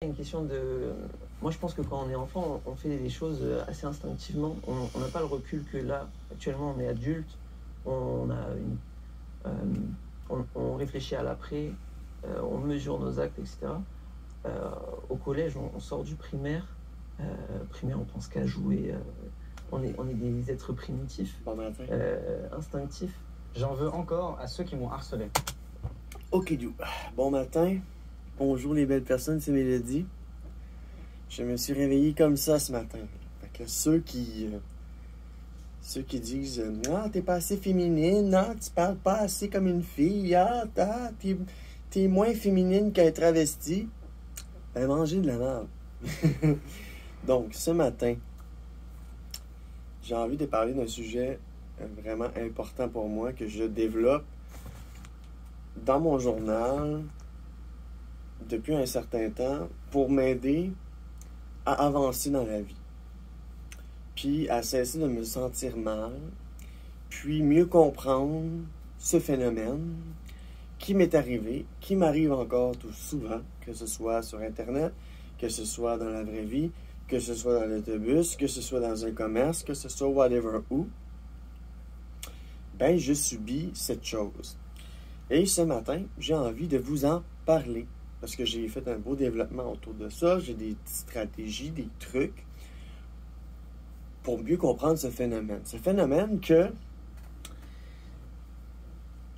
Une question de... Moi, je pense que quand on est enfant, on fait des choses assez instinctivement. On n'a pas le recul que là, actuellement, on est adulte. On a une... on réfléchit à l'après, on mesure nos actes, etc. Au collège, on sort du primaire. Primaire, on pense qu'à jouer. On est des êtres primitifs, Bon matin. instinctifs. J'en veux encore à ceux qui m'ont harcelé. Ok, du. Bon matin. Bonjour les belles personnes, c'est Mélodie. Je me suis réveillé comme ça ce matin. Fait que ceux qui disent ah, t'es pas assez féminine, non, tu parles pas assez comme une fille, t'es moins féminine qu'un travesti. Ben, mangez de la merde. Donc, ce matin, j'ai envie de parler d'un sujet vraiment important pour moi que je développe dans mon journal depuis un certain temps pour m'aider à avancer dans la vie. Puis à cesser de me sentir mal, puis mieux comprendre ce phénomène qui m'est arrivé, qui m'arrive encore tout souvent, que ce soit sur Internet, que ce soit dans la vraie vie, que ce soit dans l'autobus, que ce soit dans un commerce, que ce soit whatever où, ben je subis cette chose. Et ce matin, j'ai envie de vous en parler. Parce que j'ai fait un beau développement autour de ça. J'ai des stratégies, des trucs pour mieux comprendre ce phénomène. Ce phénomène que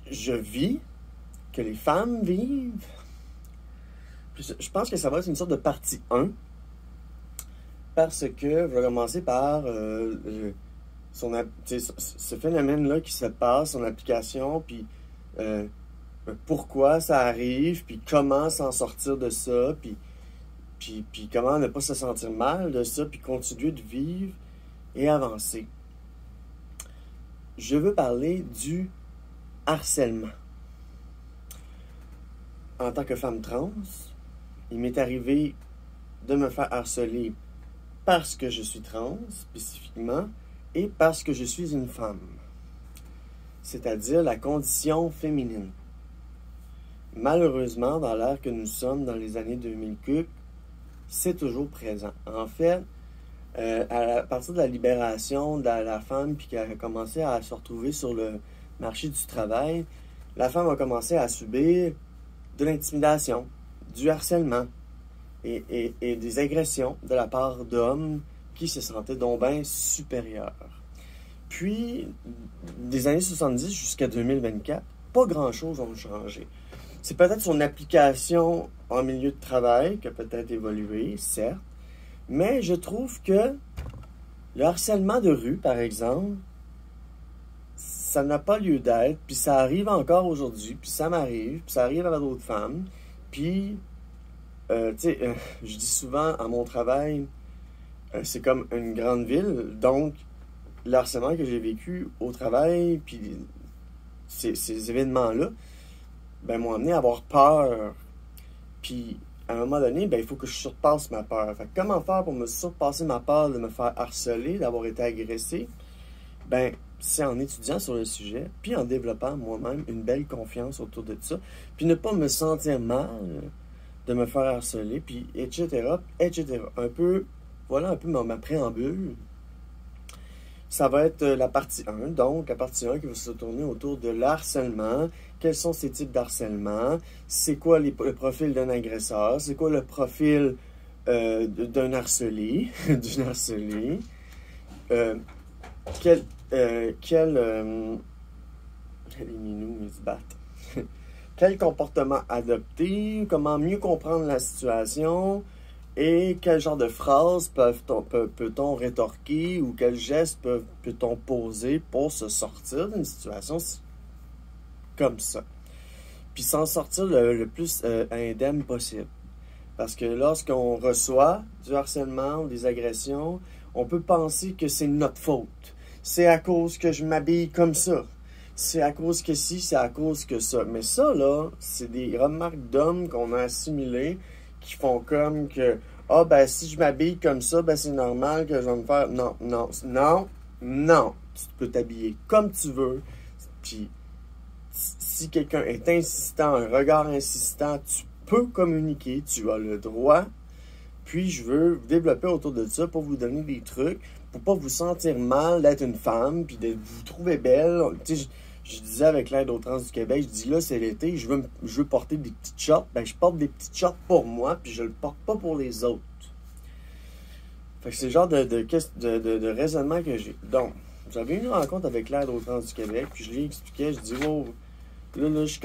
je vis, que les femmes vivent. Je pense que ça va être une sorte de partie 1. Parce que je vais commencer par ce phénomène-là qui se passe, son application, puis pourquoi ça arrive, puis comment s'en sortir de ça, puis comment ne pas se sentir mal de ça, puis continuer de vivre et avancer. Je veux parler du harcèlement. En tant que femme trans, il m'est arrivé de me faire harceler parce que je suis trans, spécifiquement, et parce que je suis une femme. C'est-à-dire la condition féminine. Malheureusement, dans l'ère que nous sommes, dans les années 2000, c'est toujours présent. En fait, à partir de la libération de la femme, puis qu'elle a commencé à se retrouver sur le marché du travail, la femme a commencé à subir de l'intimidation, du harcèlement et des agressions de la part d'hommes qui se sentaient donc bien supérieurs. Puis, des années 70 jusqu'à 2024, pas grand-chose a changé. C'est peut-être son application en milieu de travail qui a peut-être évolué, certes, mais je trouve que le harcèlement de rue, par exemple, ça n'a pas lieu d'être, puis ça arrive encore aujourd'hui, puis ça m'arrive, puis ça arrive à d'autres femmes, puis, tu sais, je dis souvent à mon travail, c'est comme une grande ville, donc le harcèlement que j'ai vécu au travail, puis ces événements-là, ben, m'ont amené à avoir peur. Puis, à un moment donné, ben, il faut que je surpasse ma peur. Fait que comment faire pour me surpasser ma peur de me faire harceler, d'avoir été agressé? Ben, c'est en étudiant sur le sujet, puis en développant moi-même une belle confiance autour de ça, puis ne pas me sentir mal de me faire harceler, puis etc., etc. Voilà un peu ma préambule. Ça va être la partie 1, donc la partie 1 qui va se tourner autour de l'harcèlement. Quels sont ces types d'harcèlement? C'est quoi le profil d'un agresseur? C'est quoi le profil d'un harcelé? D'une harcelée? Quel les minous, ils se battent. Quel comportement adopter? Comment mieux comprendre la situation? Et quel genre de phrases peut-on rétorquer ou quels gestes peut-on poser pour se sortir d'une situation comme ça? Puis s'en sortir le plus indemne possible. Parce que lorsqu'on reçoit du harcèlement ou des agressions, on peut penser que c'est notre faute. C'est à cause que je m'habille comme ça. C'est à cause que ci, c'est à cause que ça. Mais ça, là, c'est des remarques d'hommes qu'on a assimilées qui font comme que ah, ben, si je m'habille comme ça, ben, c'est normal que je vais me faire. Non, non, non, non. Tu peux t'habiller comme tu veux. Puis, si quelqu'un est insistant, un regard insistant, tu peux communiquer. Tu as le droit Puis je veux vous développer autour de ça pour vous donner des trucs, pour pas vous sentir mal d'être une femme, puis de vous trouver belle. Tu sais, je disais avec l'aide aux trans du Québec, je dis là, c'est l'été, je veux porter des petites shorts. Ben, je porte des petites shorts pour moi, puis je le porte pas pour les autres. Fait que c'est le genre de raisonnement que j'ai. Donc, j'avais une rencontre avec l'aide aux trans du Québec, puis je lui expliquais, je dis, wow, là, je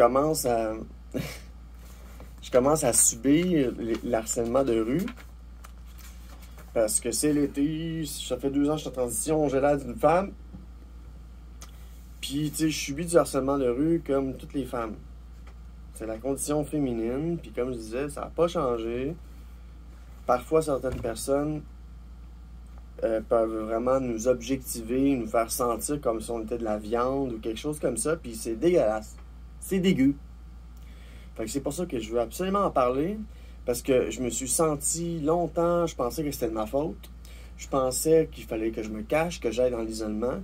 commence à subir l'harcèlement de rue. Parce que c'est l'été, ça fait 2 ans que je suis en transition, j'ai l'air d'une femme. Puis, tu sais, je subis du harcèlement de rue comme toutes les femmes. C'est la condition féminine, puis comme je disais, ça n'a pas changé. Parfois, certaines personnes peuvent vraiment nous objectiver, nous faire sentir comme si on était de la viande ou quelque chose comme ça, puis c'est dégueulasse. C'est dégueu. Fait que c'est pour ça que je veux absolument en parler. Parce que je me suis senti longtemps, je pensais que c'était de ma faute. Je pensais qu'il fallait que je me cache, que j'aille dans l'isolement,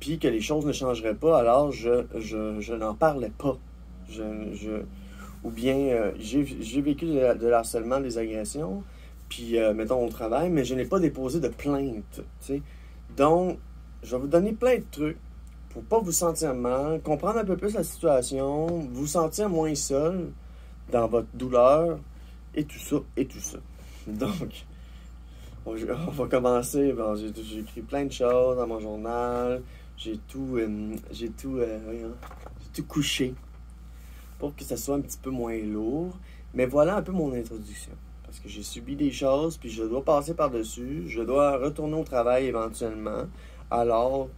puis que les choses ne changeraient pas, alors je n'en parlais pas. Ou bien, j'ai vécu de l'harcèlement, des agressions, puis, mettons, au travail, mais je n'ai pas déposé de plainte, tu sais. Donc, je vais vous donner plein de trucs pour pas vous sentir mal, comprendre un peu plus la situation, vous sentir moins seul dans votre douleur, et tout ça, et tout ça. Donc, on va commencer. Bon, j'ai écrit plein de choses dans mon journal. J'ai tout couché pour que ça soit un petit peu moins lourd. Mais voilà un peu mon introduction. Parce que j'ai subi des choses, puis je dois passer par-dessus. Je dois retourner au travail éventuellement. Alors,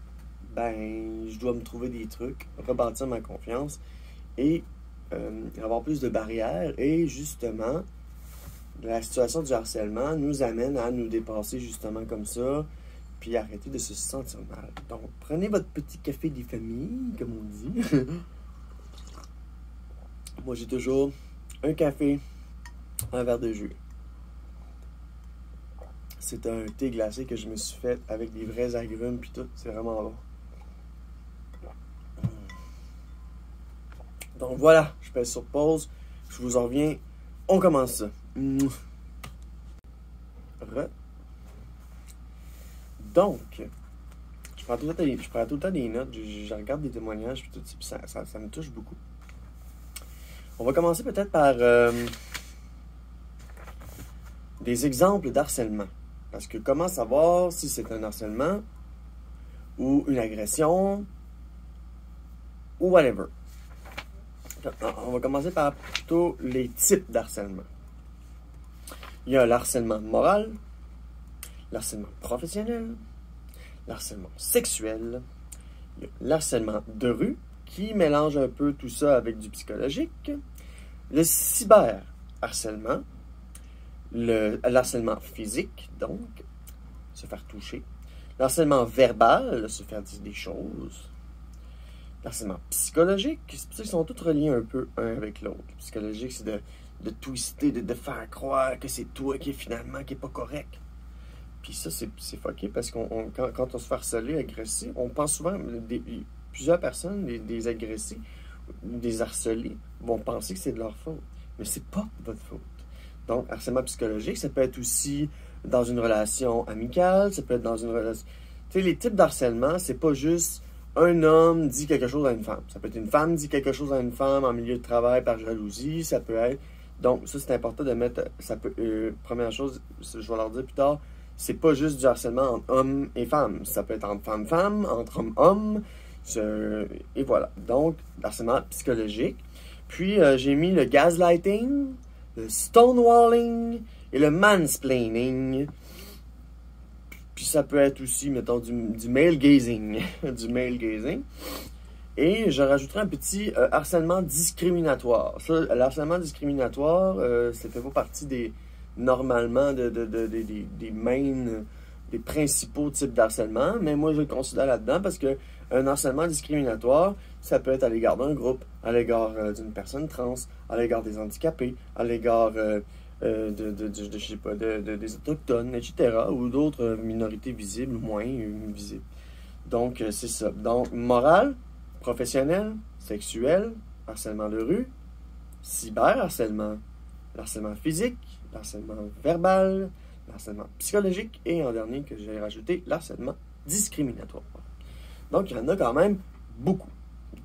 je dois me trouver des trucs, rebâtir ma confiance et avoir plus de barrières. Et justement, la situation du harcèlement nous amène à nous dépasser justement comme ça, puis arrêter de se sentir mal. Donc, prenez votre petit café des familles, comme on dit. Moi, j'ai toujours un café, un verre de jus. C'est un thé glacé que je me suis fait avec des vrais agrumes, puis tout. C'est vraiment bon. Donc voilà, je pèse sur pause. Je vous en reviens. On commence ça. Donc, je prends tout le temps des notes, je regarde des témoignages, puis tout ça, puis ça me touche beaucoup. On va commencer peut-être par des exemples d'harcèlement. Parce que comment savoir si c'est un harcèlement ou une agression ou whatever. On va commencer par plutôt les types d'harcèlement. Il y a l'harcèlement moral, l'harcèlement professionnel, l'harcèlement sexuel, il y a l'harcèlement de rue, qui mélange un peu tout ça avec du psychologique, le cyberharcèlement, l'harcèlement physique, donc, se faire toucher, l'harcèlement verbal, se faire dire des choses, l'harcèlement psychologique, c'est pour ça qu'ils sont tous reliés un peu un avec l'autre. Le psychologique, c'est de twister, de faire croire que c'est toi qui est pas correct. Puis ça, c'est fucké parce quand on se fait harceler, agresser, on pense souvent, plusieurs personnes, des agressés, des harcelés, vont penser que c'est de leur faute. Mais c'est pas votre faute. Donc, harcèlement psychologique, ça peut être aussi dans une relation amicale, ça peut être dans une relation... Tu sais, les types d'harcèlement, c'est pas juste un homme dit quelque chose à une femme. Ça peut être une femme dit quelque chose à une femme en milieu de travail par jalousie, ça peut être... Donc, ça, c'est important de mettre... Ça peut, première chose, je vais leur dire plus tard, c'est pas juste du harcèlement entre hommes et femmes. Ça peut être entre femmes-femmes, entre hommes-hommes, et voilà. Donc, harcèlement psychologique. Puis, j'ai mis le gaslighting, le stonewalling et le mansplaining. Puis, ça peut être aussi, mettons, du male gazing. Du male gazing. Et je rajouterai un petit harcèlement discriminatoire. Ça, l'harcèlement discriminatoire, ça fait pas partie normalement des principaux types d'harcèlement, mais moi je le considère là-dedans parce que un harcèlement discriminatoire, ça peut être à l'égard d'un groupe, à l'égard d'une personne trans, à l'égard des handicapés, à l'égard des autochtones, etc., ou d'autres minorités visibles ou moins visibles. Donc c'est ça. Donc moral, professionnel, sexuel, harcèlement de rue, cyberharcèlement, l'harcèlement physique, l'harcèlement verbal, l'harcèlement psychologique et en dernier que j'ai rajouté, l'harcèlement discriminatoire. Donc, il y en a quand même beaucoup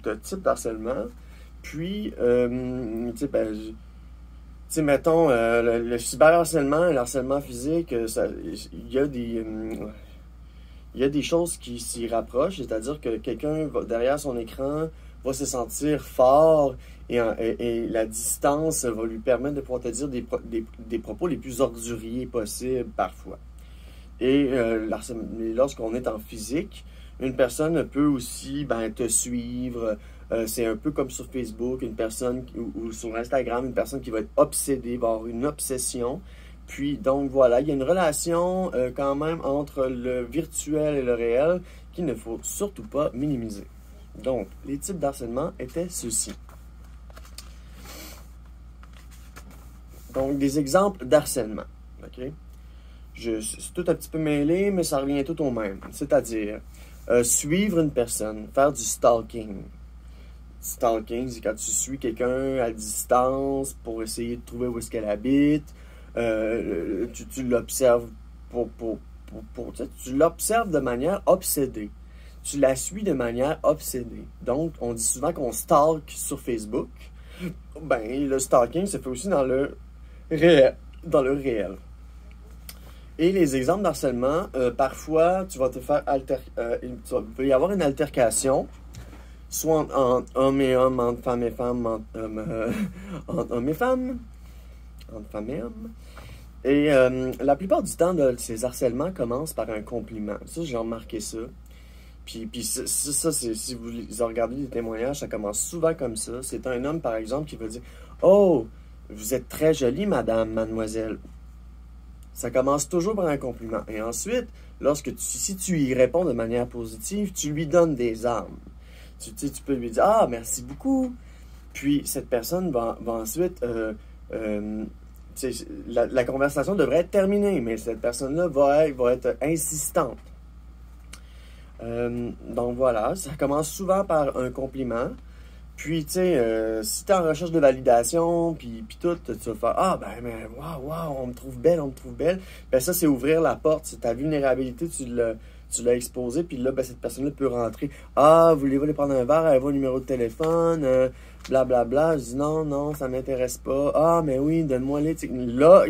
de types d'harcèlement. Puis, mettons, le cyberharcèlement et l'harcèlement physique, il y a des choses qui s'y rapprochent, c'est-à-dire que quelqu'un derrière son écran va se sentir fort et la distance va lui permettre de pouvoir te dire des propos les plus orduriers possibles parfois. Et lorsqu'on est en physique, une personne peut aussi te suivre. C'est un peu comme sur Facebook, une personne ou sur Instagram, une personne qui va être obsédée, va avoir une obsession. Puis donc voilà, il y a une relation quand même entre le virtuel et le réel qu'il ne faut surtout pas minimiser. Donc, les types d'harcèlement étaient ceux-ci. Donc, des exemples d'harcèlement. OK? C'est tout un petit peu mêlé, mais ça revient tout au même. C'est-à-dire, suivre une personne, faire du stalking. Stalking, c'est quand tu suis quelqu'un à distance pour essayer de trouver où est-ce qu'elle habite. Tu l'observes tu l'observes de manière obsédée. Tu la suis de manière obsédée. Donc, on dit souvent qu'on stalk sur Facebook. Ben, le stalking se fait aussi dans le réel. Et les exemples d'harcèlement, parfois, tu vas te faire il peut y avoir une altercation, soit entre hommes et hommes, entre femmes et femmes, entre hommes et femmes, entre femmes et hommes. Et la plupart du temps, ces harcèlements commencent par un compliment. Ça, j'ai remarqué ça. Puis ça, si vous regardez les témoignages, ça commence souvent comme ça. C'est un homme, par exemple, qui va dire « Oh, vous êtes très jolie, mademoiselle. » Ça commence toujours par un compliment. Et ensuite, si tu y réponds de manière positive, tu lui donnes des armes. Tu peux lui dire « Ah, merci beaucoup. » Puis cette personne va ensuite... la conversation devrait être terminée, mais cette personne-là va être insistante. Donc voilà, ça commence souvent par un compliment. Puis, si tu es en recherche de validation, puis tout, tu vas faire « Ah, mais waouh, on me trouve belle. » Ben ça, c'est ouvrir la porte. C'est ta vulnérabilité, tu l'as exposée, puis là, cette personne-là peut rentrer. « Ah, voulez-vous aller prendre un verre? Avez-vous un numéro de téléphone? Blablabla. » Je dis « Non, ça m'intéresse pas. »« Ah, mais oui, donne-moi-les. » Là,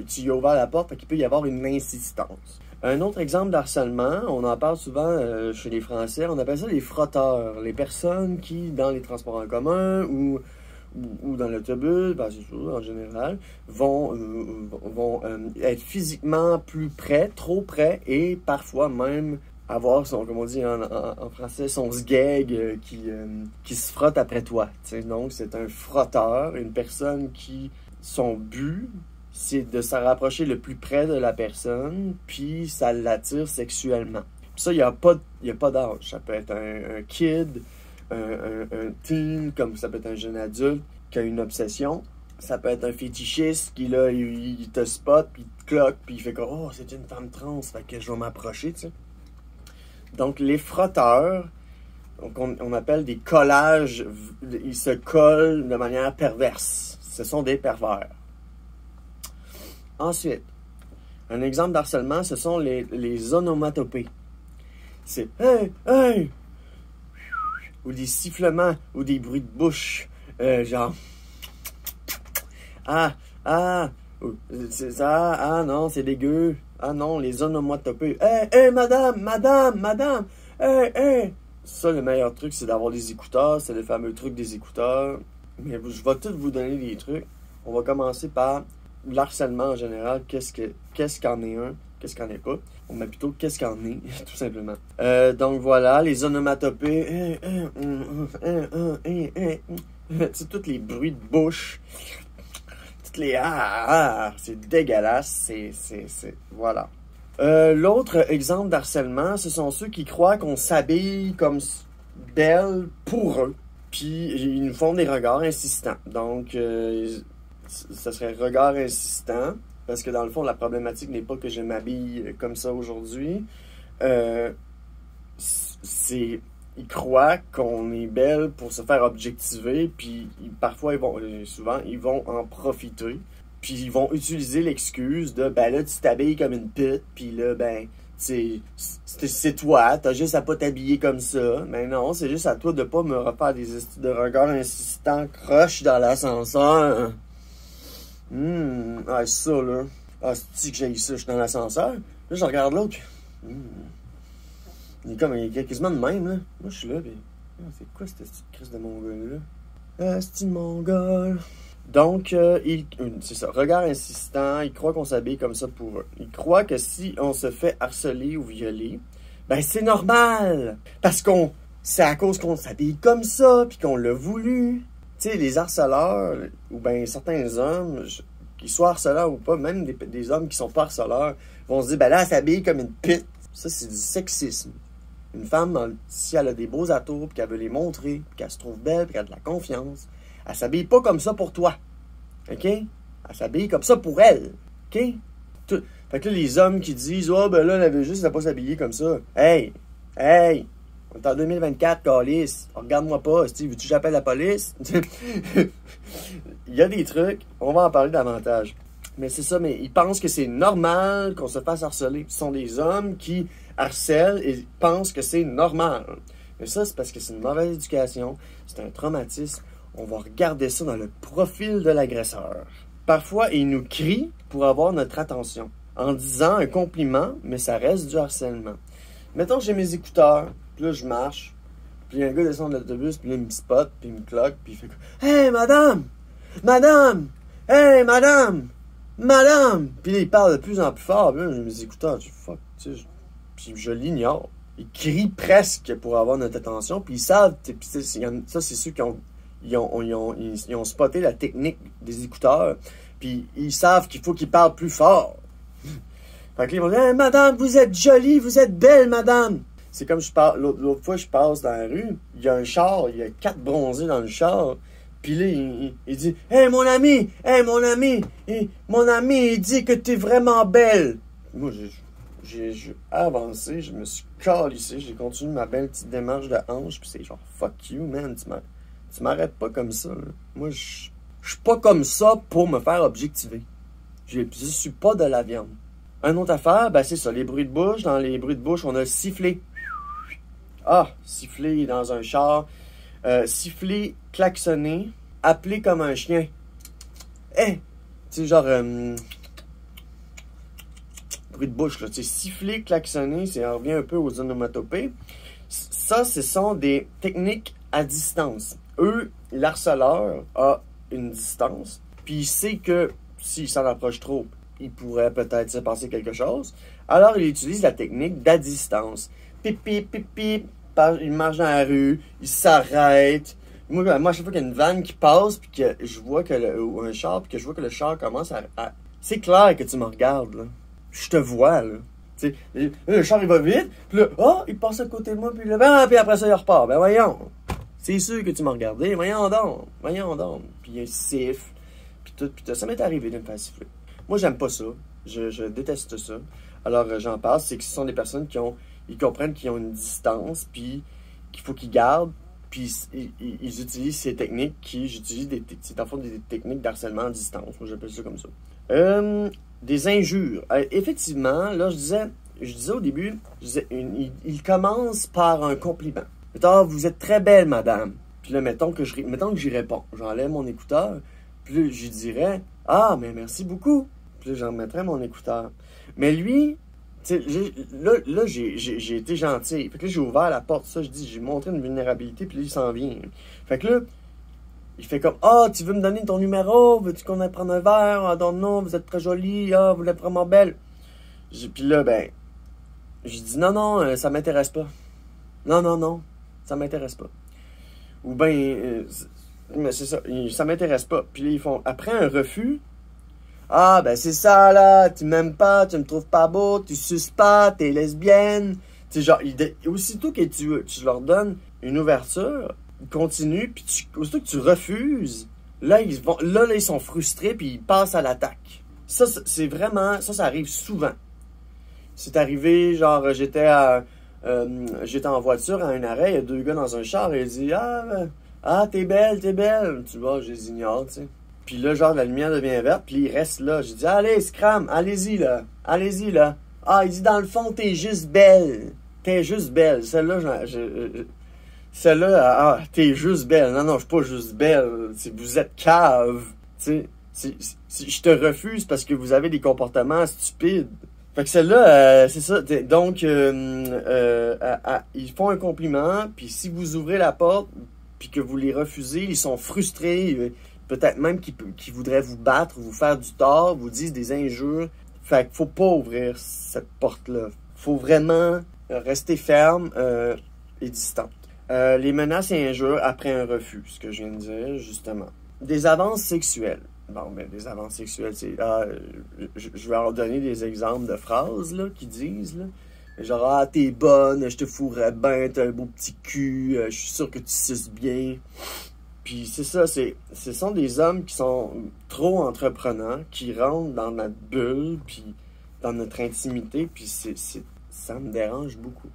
tu y as ouvert la porte, fait qu'il peut y avoir une insistance. Un autre exemple d'harcèlement, on en parle souvent chez les Français, on appelle ça les frotteurs. Les personnes qui, dans les transports en commun ou dans l'autobus, c'est ça, en général, vont être physiquement plus près, trop près, et parfois même avoir comme on dit en français, son sgeg qui se frotte après toi. Donc, c'est un frotteur, une personne qui, son but, c'est de se rapprocher le plus près de la personne, puis ça l'attire sexuellement. Puis ça, il n'y a pas d'âge. Ça peut être un kid, un teen, comme ça peut être un jeune adulte qui a une obsession. Ça peut être un fétichiste qui, là, il te spot, puis il te cloque, puis il fait comme « Oh, c'est une femme trans, fait que je vais m'approcher, tu sais. » Donc, les frotteurs, on appelle des collages, ils se collent de manière perverse. Ce sont des pervers. Ensuite, un exemple d'harcèlement, ce sont les onomatopées. C'est « Hey, hey! » ou des sifflements, ou des bruits de bouche, genre « Ah, ah! » C'est ça, « Ah non, c'est dégueu! » Ah non, les onomatopées. « Hey, hey, madame! Hey, hey! » Ça, le meilleur truc, c'est d'avoir des écouteurs. C'est le fameux truc des écouteurs. Mais je vais tous vous donner des trucs. On va commencer par l'harcèlement en général. Qu'est-ce qu'en est un? Qu'est-ce qu'en est pas? On met plutôt qu'est-ce qu'en est, tout simplement. Donc voilà, les onomatopées. C'est tous les bruits de bouche. Toutes les c'est dégueulasse. Voilà. L'autre exemple d'harcèlement, ce sont ceux qui croient qu'on s'habille comme belle pour eux. Puis ils nous font des regards insistants. Donc, ça serait regard insistant. Parce que dans le fond, la problématique n'est pas que je m'habille comme ça aujourd'hui. Ils croient qu'on est belle pour se faire objectiver. Puis souvent, ils vont en profiter. Puis ils vont utiliser l'excuse de, ben là, tu t'habilles comme une pute, puis là, ben, c'est toi, t'as juste à pas t'habiller comme ça. Mais non, c'est juste à toi de pas me refaire des esti de regards insistants croche dans l'ascenseur. Ah, c'est ça, là. Ah, c'est que j'ai ça, je suis dans l'ascenseur. Là, je regarde l'autre, puis... il est quasiment de même, là. Moi, je suis là, puis... c'est quoi cette crise de mongol-là? C'est une mongole. Donc, c'est ça, regard insistant, il croit qu'on s'habille comme ça pour eux. Il croit que si on se fait harceler ou violer, ben c'est normal! Parce c'est à cause qu'on s'habille comme ça, puis qu'on l'a voulu. Tu sais, les harceleurs, ou ben certains hommes, qu'ils soient harceleurs ou pas, même des hommes qui sont pas harceleurs, vont se dire, ben là, elle s'habille comme une pute. Ça, c'est du sexisme. Une femme, si elle a des beaux atours, puis qu'elle veut les montrer, puis qu'elle se trouve belle, puis qu'elle a de la confiance, elle s'habille pas comme ça pour toi. OK? Elle s'habille comme ça pour elle. OK? Fait que là, les hommes qui disent, oh, ben là, elle avait juste à pas s'habiller comme ça. Hey! On est en 2024, calice. Regarde-moi pas. Veux-tu que j'appelle la police? Il y a des trucs, on va en parler davantage. Mais c'est ça, mais ils pensent que c'est normal qu'on se fasse harceler. Ce sont des hommes qui harcèlent et pensent que c'est normal. Mais ça, c'est parce que c'est une mauvaise éducation, c'est un traumatisme. On va regarder ça dans le profil de l'agresseur. Parfois, il nous crie pour avoir notre attention, en disant un compliment, mais ça reste du harcèlement. Mettons que j'ai mes écouteurs, puis là, je marche, puis un gars descend de l'autobus, puis là, il me spot, puis il me cloque, puis il fait « Hey, madame! Madame! Hey, madame! Madame! » Puis là, il parle de plus en plus fort, puis là, j'ai mes écouteurs, je fuck, tu sais, puis je l'ignore. Il crie presque pour avoir notre attention, puis ils savent, ça, c'est ceux qui ont spoté la technique des écouteurs, puis ils savent qu'il faut qu'ils parlent plus fort. Fait que là, ils vont dire, hey, madame, vous êtes jolie, vous êtes belle, madame. C'est comme l'autre fois, je passe dans la rue, il y a un char, il y a 4 bronzés dans le char, puis là, il dit, hey, mon ami, il dit que t'es vraiment belle. Moi, j'ai avancé, je me suis calissé, j'ai continué ma belle petite démarche de hanche, puis c'est genre, fuck you, man, tu m'arrêtes pas comme ça, là. Moi, je suis pas comme ça pour me faire objectiver. Je suis pas de la viande. Une autre affaire, ben c'est ça, les bruits de bouche. Dans les bruits de bouche, on a siffler. Ah, siffler dans un char. Siffler, klaxonner, appeler comme un chien. Tu sais, genre... bruit de bouche, là. Tu sais, siffler, klaxonner, ça revient un peu aux onomatopées. Ça, ce sont des techniques à distance. Eux, l'harceleur a une distance, puis il sait que s'il s'en approche trop, il pourrait peut-être se passer quelque chose. Alors, il utilise la technique d'à distance. Pip, pip, pip, pip. Il marche dans la rue, il s'arrête. Moi, à chaque fois qu'il y a une vanne qui passe, puis que je vois que ou un char, puis que je vois que le char commence à... C'est clair que tu me regardes, là. Je te vois, là. T'sais, le char, il va vite, puis là, il passe à côté de moi, puis là, puis après ça, il repart. Ben voyons. C'est sûr que tu m'as regardé. Voyons donc. Puis il siffle, puis tout. Ça m'est arrivé de me faire siffler. Moi, j'aime pas ça. Je déteste ça. Alors, j'en parle. C'est que ce sont des personnes ils comprennent qu'ils ont une distance, puis qu'il faut qu'ils gardent, puis ils utilisent ces techniques j'utilise c'est en fait des techniques d'harcèlement à distance. Moi, j'appelle ça comme ça. Des injures. Effectivement, là, je disais au début, il commence par un compliment. Vous êtes très belle, madame. Puis là, mettons que j'y réponds. J'enlève mon écouteur, puis là, je dirais, mais merci beaucoup. Puis là, j'en mettrais mon écouteur. Mais lui, là, j'ai été gentil. Fait que là, j'ai ouvert la porte. Ça, j'ai montré une vulnérabilité, puis là, il s'en vient. Fait que là, il fait comme, tu veux me donner ton numéro? Veux-tu qu'on aille prendre un verre? Non, vous êtes très jolie. Vous êtes vraiment belle. Puis là, ben, j'ai dit, non, ça m'intéresse pas. Non, ça m'intéresse pas. Ou ben, mais c'est ça m'intéresse pas. Puis là, ils font, après un refus, ben c'est ça, là, tu m'aimes pas, tu me trouves pas beau, tu suces pas, t'es lesbienne. Tu sais, genre, aussitôt que tu leur donnes une ouverture, ils continuent, puis aussitôt que tu refuses, là, ils sont frustrés, puis ils passent à l'attaque. Ça, c'est vraiment, ça arrive souvent. C'est arrivé, genre, j'étais en voiture à un arrêt, il y a 2 gars dans un char, et il dit, t'es belle. Tu vois, je les ignore, tu sais. Puis là, genre, la lumière devient verte, puis il reste là. J'ai dit, allez, Scram, allez-y, là. Allez-y, là. Ah, il dit, dans le fond, t'es juste belle. T'es juste belle. Celle-là, celle-là, ah, t'es juste belle. Non, je suis pas juste belle. Vous êtes cave. Tu sais, je te refuse parce que vous avez des comportements stupides. Fait que celle-là, c'est ça. Donc, ils font un compliment, puis si vous ouvrez la porte, puis que vous les refusez, ils sont frustrés. Peut-être même qu'ils voudraient vous battre, vous faire du tort, vous disent des injures. Fait qu'il faut pas ouvrir cette porte-là. Faut vraiment rester ferme et distante. Les menaces et injures après un refus, ce que je viens de dire, justement. Des avances sexuelles. Bon, ben, des avances sexuelles, c'est... je vais leur donner des exemples de phrases, là, qu'ils disent, là. Genre, ah, t'es bonne, je te fourrais bien, t'as un beau petit cul, je suis sûr que tu suces bien. Puis c'est ça, ce sont des hommes qui sont trop entreprenants, qui rentrent dans notre bulle, puis dans notre intimité, puis ça me dérange beaucoup.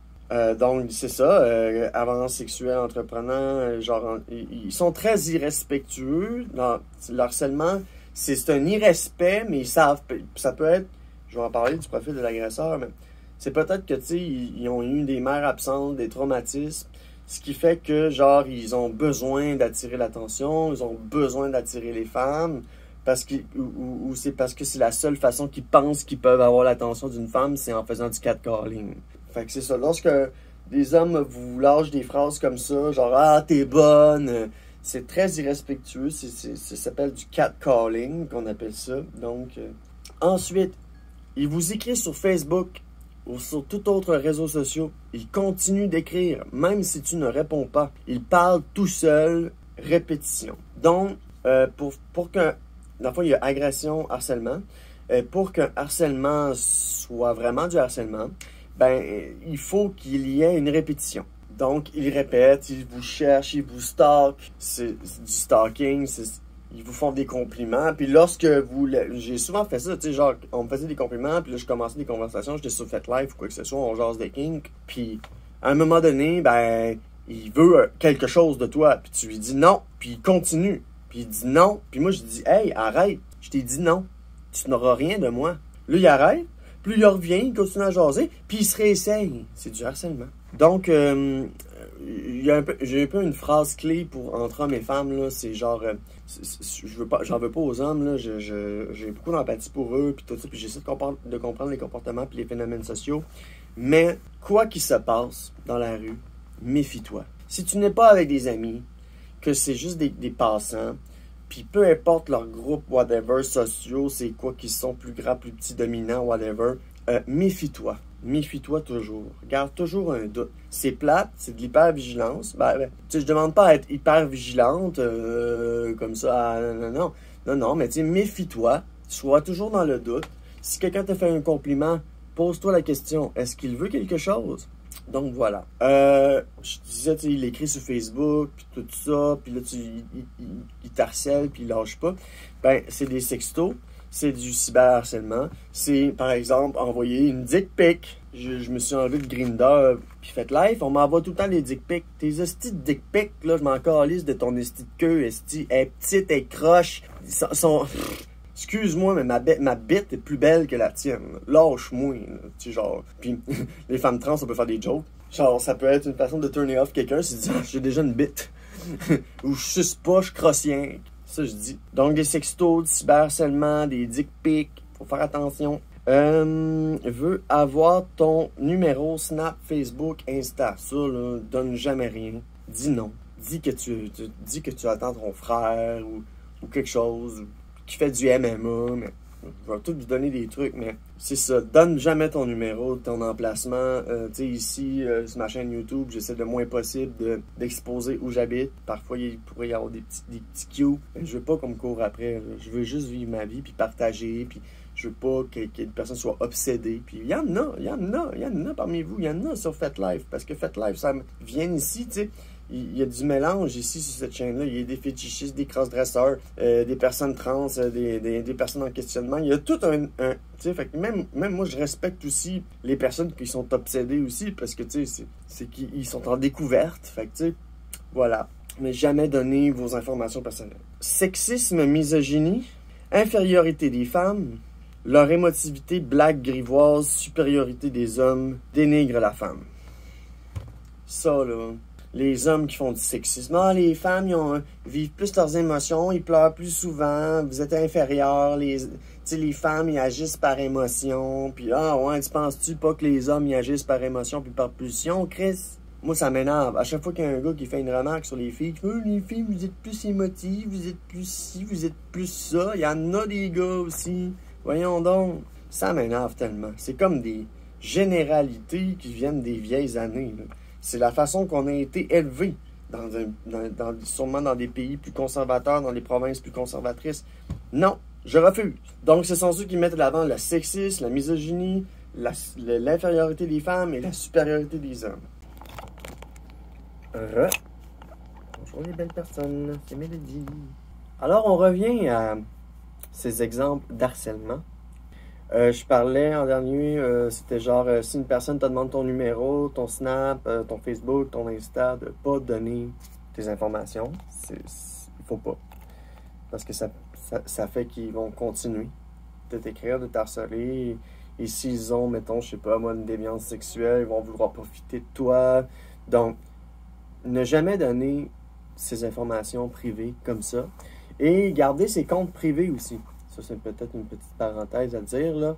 Donc, c'est ça, avance sexuelle, entreprenant, genre, ils sont très irrespectueux. Dans le harcèlement, c'est un irrespect, mais ils savent, ça peut être, je vais en parler du profil de l'agresseur, mais c'est peut-être que, tu sais, ils ont eu des mères absentes, des traumatismes, ce qui fait que, genre, ils ont besoin d'attirer l'attention, ils ont besoin d'attirer les femmes, ou c'est parce que c'est la seule façon qu'ils pensent qu'ils peuvent avoir l'attention d'une femme, c'est en faisant du catcalling. Fait que c'est ça. Lorsque des hommes vous lâchent des phrases comme ça, genre « Ah, t'es bonne », c'est très irrespectueux. Ça s'appelle du catcalling, qu'on appelle ça. Donc, ensuite, ils vous écrivent sur Facebook ou sur tout autre réseau social. Ils continuent d'écrire, même si tu ne réponds pas. Ils parlent tout seuls, répétition. Donc, pour qu'un... Dans le fond, il y a agression, harcèlement. Pour qu'un harcèlement soit vraiment du harcèlement, ben, il faut qu'il y ait une répétition. Donc, ils répètent, ils vous cherchent, ils vous stalkent. C'est du stalking, ils vous font des compliments. Puis lorsque vous... J'ai souvent fait ça, tu sais, genre, on me faisait des compliments, puis là, je commençais des conversations, j'étais sur FetLife ou quoi que ce soit, on jase des kinks. Puis, à un moment donné, ben, il veut quelque chose de toi, puis tu lui dis non, puis il continue. Puis il dit non, puis moi, je dis, hey, arrête, je t'ai dit non, tu n'auras rien de moi. Là, il arrête. Plus il revient, il continue à jaser, puis il se réessaye. C'est du harcèlement. Donc, j'ai un peu une phrase clé entre hommes et femmes, là. C'est genre, j'en veux pas aux hommes, là. J'ai beaucoup d'empathie pour eux, puis tout ça, puis j'essaie de comprendre les comportements puis les phénomènes sociaux. Mais, quoi qu'il se passe dans la rue, méfie-toi. Si tu n'es pas avec des amis, que c'est juste des passants, puis peu importe leur groupe, whatever, sociaux, c'est quoi qu'ils sont, plus grands, plus petits, dominants, whatever, méfie-toi. Méfie-toi toujours. Garde toujours un doute. C'est plate, c'est de l'hypervigilance. Ben, tu sais, je demande pas à être hyper vigilante, comme ça, non, mais tu sais, méfie-toi. Sois toujours dans le doute. Si quelqu'un te fait un compliment, pose-toi la question, est-ce qu'il veut quelque chose? Donc voilà. Je disais, tu sais, il écrit sur Facebook, puis tout ça, puis là, il t'harcèle, puis il lâche pas. Ben, c'est des sextos, c'est du cyberharcèlement. C'est, par exemple, envoyer une dick pic. Je me suis enlevé de Grindr, puis FetLife, on m'envoie tout le temps des dick pics. Tes estis de dick pics, là, je m'en calisse de ton esti de queue, esti. Elle est petite, elle est croche. Excuse-moi, mais ma bite est plus belle que la tienne. Lâche-moi, tu sais, genre. Puis, les femmes trans, on peut faire des jokes. Genre, ça peut être une façon de turner off quelqu'un, c'est de dire, j'ai déjà une bite. Ou je suce pas, je crosse rien. Ça, je dis. Donc, des sextos, du cyberharcèlement, des dick pics. Faut faire attention. Veut avoir ton numéro Snap, Facebook, Insta. Ça, là, donne jamais rien. Dis non. Dis que tu attends ton frère ou quelque chose. Qui fait du MMA, mais je vais tout vous donner des trucs, mais c'est ça. Donne jamais ton numéro, ton emplacement. Tu sais, ici, sur ma chaîne YouTube, j'essaie le moins possible d'exposer où j'habite. Parfois, il pourrait y avoir des petits cues. Mais je veux pas qu'on me court après. Je veux juste vivre ma vie, puis partager, puis je veux pas qu'une personne soit obsédée. Puis il y en a parmi vous. Il y en a sur FetLife, parce que FetLife, ça vient ici, tu sais. Il y a du mélange ici sur cette chaîne-là. Il y a des fétichistes, des cross-dresseurs, des personnes trans, des personnes en questionnement. Il y a tout un tu sais, fait que même moi, je respecte aussi les personnes qui sont obsédées aussi, parce que, tu sais, c'est qu'ils sont en découverte. Fait que, tu sais, voilà. Mais jamais donner vos informations personnelles. sexisme, misogynie, infériorité des femmes, leur émotivité, blague grivoise, supériorité des hommes, dénigre la femme. Ça, là, les hommes qui font du sexisme, les femmes, vivent plus leurs émotions, ils pleurent plus souvent, vous êtes inférieurs, les femmes, ils agissent par émotion, puis tu penses-tu pas que les hommes, ils agissent par émotion puis par pulsion, Chris? Moi, ça m'énerve. À chaque fois qu'il y a un gars qui fait une remarque sur les filles, les filles, vous êtes plus émotives, vous êtes plus ci, vous êtes plus ça. Il y en a des gars aussi. Voyons donc. Ça m'énerve tellement. C'est comme des généralités qui viennent des vieilles années. Là. C'est la façon qu'on a été élevé, sûrement dans des pays plus conservateurs, dans des provinces plus conservatrices. Non, je refuse. Donc, ce sont ceux qui mettent de l'avant le sexisme, la misogynie, l'infériorité des femmes et la supériorité des hommes. Bonjour les belles personnes, c'est Mélodie. Alors on revient à ces exemples d'harcèlement. Je parlais en dernier, c'était genre si une personne te demande ton numéro, ton Snap, ton Facebook, ton Insta, de pas donner tes informations. Il faut pas. Parce que ça fait qu'ils vont continuer de t'écrire, de t'harceler. Et s'ils ont, mettons, je sais pas moi, une déviance sexuelle, ils vont vouloir profiter de toi. Donc, ne jamais donner ces informations privées comme ça. Et garder ses comptes privés aussi. Ça, c'est peut-être une petite parenthèse à dire, là.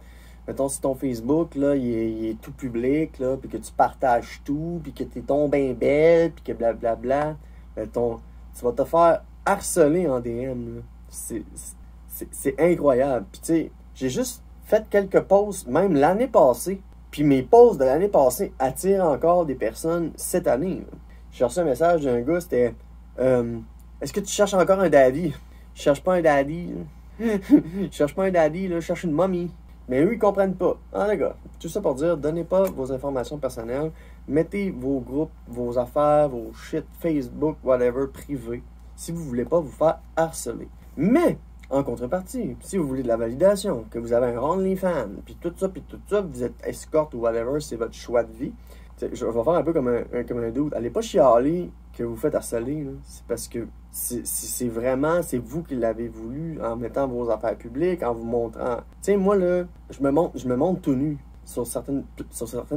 Mettons, si ton Facebook, là, il est tout public, là, puis que tu partages tout, puis que t'es tombé belle, puis que blablabla, mettons, tu vas te faire harceler en DM, là. C'est incroyable. Puis, tu sais, j'ai juste fait quelques posts, même l'année passée, puis mes posts de l'année passée attirent encore des personnes cette année, là. J'ai reçu un message d'un gars, c'était est-ce que tu cherches encore un daddy? Je cherche pas un daddy. Je cherche pas un daddy, là, je cherche une mommy. Mais eux, ils comprennent pas. Les gars, tout ça pour dire, donnez pas vos informations personnelles. Mettez vos groupes, vos affaires, vos shit, Facebook, whatever, privés. Si vous voulez pas vous faire harceler. Mais, en contrepartie, si vous voulez de la validation, que vous avez un OnlyFans, puis tout ça, vous êtes escorte ou whatever, c'est votre choix de vie. Je vais faire un peu comme un doute. Allez pas chialer que vous faites harceler. Là. C'est parce que c'est vraiment, c'est vous qui l'avez voulu en mettant vos affaires publiques, en vous montrant. Tu sais, moi, là, je me montre tout nu sur certaines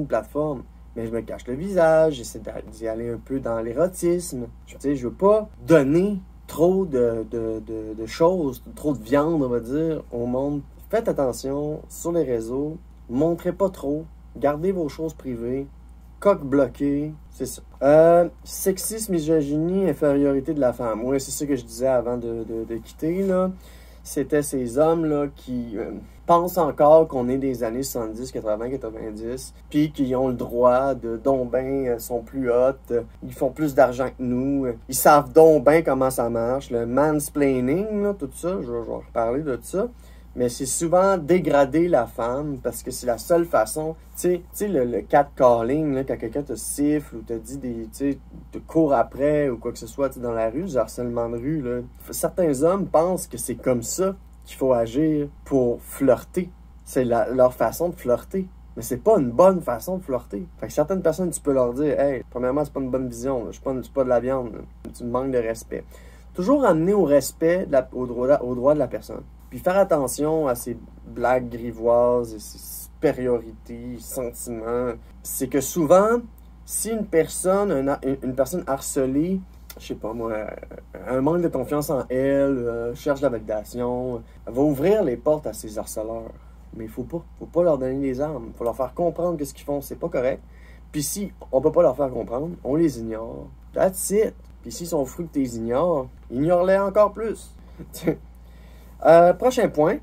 plateformes, mais je me cache le visage, j'essaie d'y aller un peu dans l'érotisme. Tu sais, je veux pas donner trop de choses, trop de viande, on va dire, au monde. Faites attention sur les réseaux, montrez pas trop, gardez vos choses privées. Coq bloqué, c'est ça. Sexisme, misogynie, infériorité de la femme. Oui, c'est ça que je disais avant de quitter, là. C'était ces hommes-là qui pensent encore qu'on est des années 70, 80, 90, puis qui ont le droit de donc ben sont plus hautes, ils font plus d'argent que nous, ils savent donc ben comment ça marche, le mansplaining, là, tout ça, je vais reparler de ça. Mais c'est souvent dégrader la femme parce que c'est la seule façon. Tu sais, le catcalling, là, quand quelqu'un te siffle ou te dit te court après ou quoi que ce soit dans la rue, le harcèlement de rue, là. Certains hommes pensent que c'est comme ça qu'il faut agir pour flirter. C'est leur façon de flirter. Mais c'est pas une bonne façon de flirter. Fait que certaines personnes, tu peux leur dire, hey, premièrement, c'est pas une bonne vision, là. Je suis pas de la viande, là. Tu me manques de respect. Toujours amener au respect, au droit de la personne. Puis faire attention à ces blagues grivoises et ces supériorités, sentiments. C'est que souvent, si une personne harcelée, je sais pas moi, un manque de confiance en elle, cherche la validation, va ouvrir les portes à ces harceleurs. Mais il faut pas leur donner des armes. Il faut leur faire comprendre que ce qu'ils font, c'est pas correct. Puis si on peut pas leur faire comprendre, on les ignore. That's it. Puis s'ils sont fruits que tu les ignores, ignore-les encore plus. Prochain point,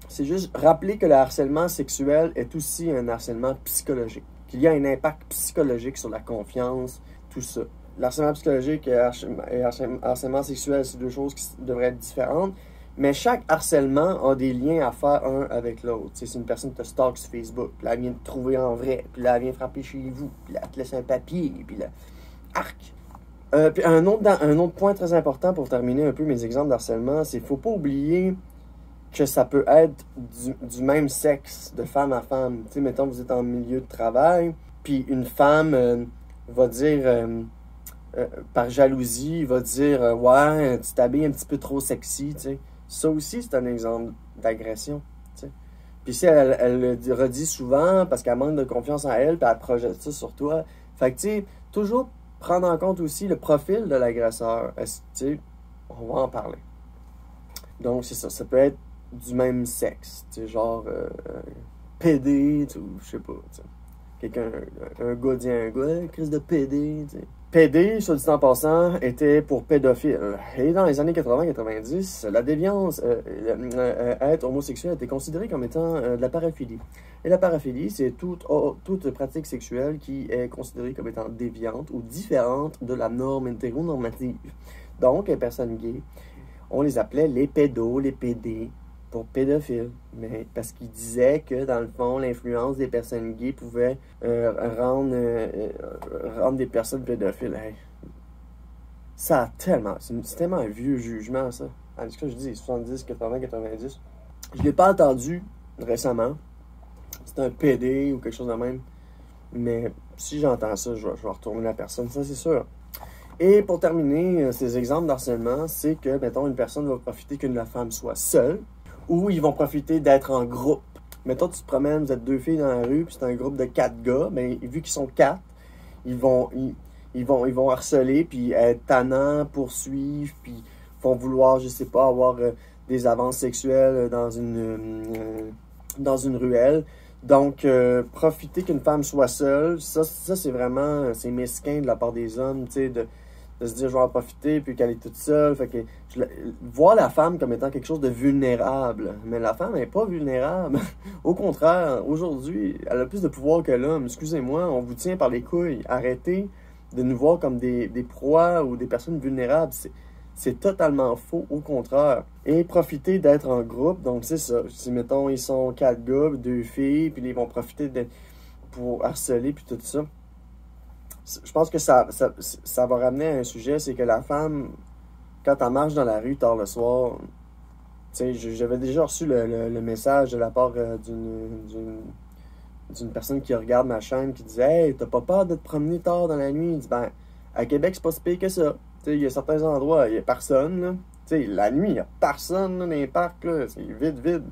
c'est juste rappeler que le harcèlement sexuel est aussi un harcèlement psychologique. Qu'il y a un impact psychologique sur la confiance, tout ça. Le harcèlement psychologique et harcèlement sexuel, c'est deux choses qui devraient être différentes. Mais chaque harcèlement a des liens à faire un avec l'autre. Si une personne te stalk sur Facebook, puis là, elle vient te trouver en vrai, puis là, elle vient frapper chez vous, puis là, elle te laisse un papier, puis là, arc! Puis un autre point très important pour terminer un peu mes exemples d'harcèlement, c'est qu'il ne faut pas oublier que ça peut être du même sexe, de femme à femme. Tu sais, mettons, vous êtes en milieu de travail, puis une femme va dire par jalousie, il va dire ouais, tu t'habilles un petit peu trop sexy, tu sais. Ça aussi, c'est un exemple d'agression, tu sais. Puis si elle le redit souvent parce qu'elle manque de confiance en elle, puis elle projette ça sur toi. Fait que, tu sais, toujours prendre en compte aussi le profil de l'agresseur. Tu sais, on va en parler. Donc, c'est ça. Ça peut être du même sexe, tu sais, genre PD, ou je sais pas, tu sais. Quelqu'un, un gars dit à un gars, crise de PD, tu sais. PD, soit dit en passant, était pour pédophile. Et dans les années 80-90, la déviance, être homosexuel était considéré comme étant de la paraphilie. Et la paraphilie, c'est toute pratique sexuelle qui est considérée comme étant déviante ou différente de la norme hétéronormative. Donc, les personnes gays, on les appelait les pédos, les PD, pour pédophiles. Mais parce qu'ils disaient que, dans le fond, l'influence des personnes gays pouvait rendre des personnes pédophiles. Hey. Ça a tellement... C'est tellement un vieux jugement, ça. En tout cas, je dis 70, 80, 90. Je ne l'ai pas entendu récemment. C'est un PD ou quelque chose de même. Mais si j'entends ça, je vais retourner la personne, ça c'est sûr. Et pour terminer, ces exemples d'harcèlement, c'est que, mettons, une personne va profiter que la femme soit seule, ou ils vont profiter d'être en groupe. Mettons, tu te promènes, vous êtes 2 filles dans la rue, puis c'est un groupe de 4 gars, mais vu qu'ils sont 4, ils vont harceler, puis être tannants, poursuivre, puis vont vouloir, je sais pas, avoir des avances sexuelles dans une ruelle. Donc, profiter qu'une femme soit seule, ça c'est vraiment, c'est mesquin de la part des hommes, tu sais, de se dire je vais en profiter puis qu'elle est toute seule. Fait que voir la femme comme étant quelque chose de vulnérable. Mais la femme n'est pas vulnérable. Au contraire, aujourd'hui, elle a plus de pouvoir que l'homme. Excusez-moi, on vous tient par les couilles. Arrêtez de nous voir comme des proies ou des personnes vulnérables. C'est totalement faux, au contraire. Et profiter d'être en groupe, donc c'est ça. Si, mettons, ils sont 4 gars, 2 filles, puis ils vont profiter pour harceler, puis tout ça. Je pense que ça va ramener à un sujet, c'est que la femme, quand elle marche dans la rue tard le soir, tu sais, j'avais déjà reçu le message de la part d'une personne qui regarde ma chaîne qui disait « Hey, t'as pas peur de te promener tard dans la nuit? » Il dit « Ben, à Québec, c'est pas si pire que ça. » Tu sais, il y a certains endroits, il y a personne, là. Tu sais, la nuit, il y a personne, là, dans les parcs, là. C'est vide.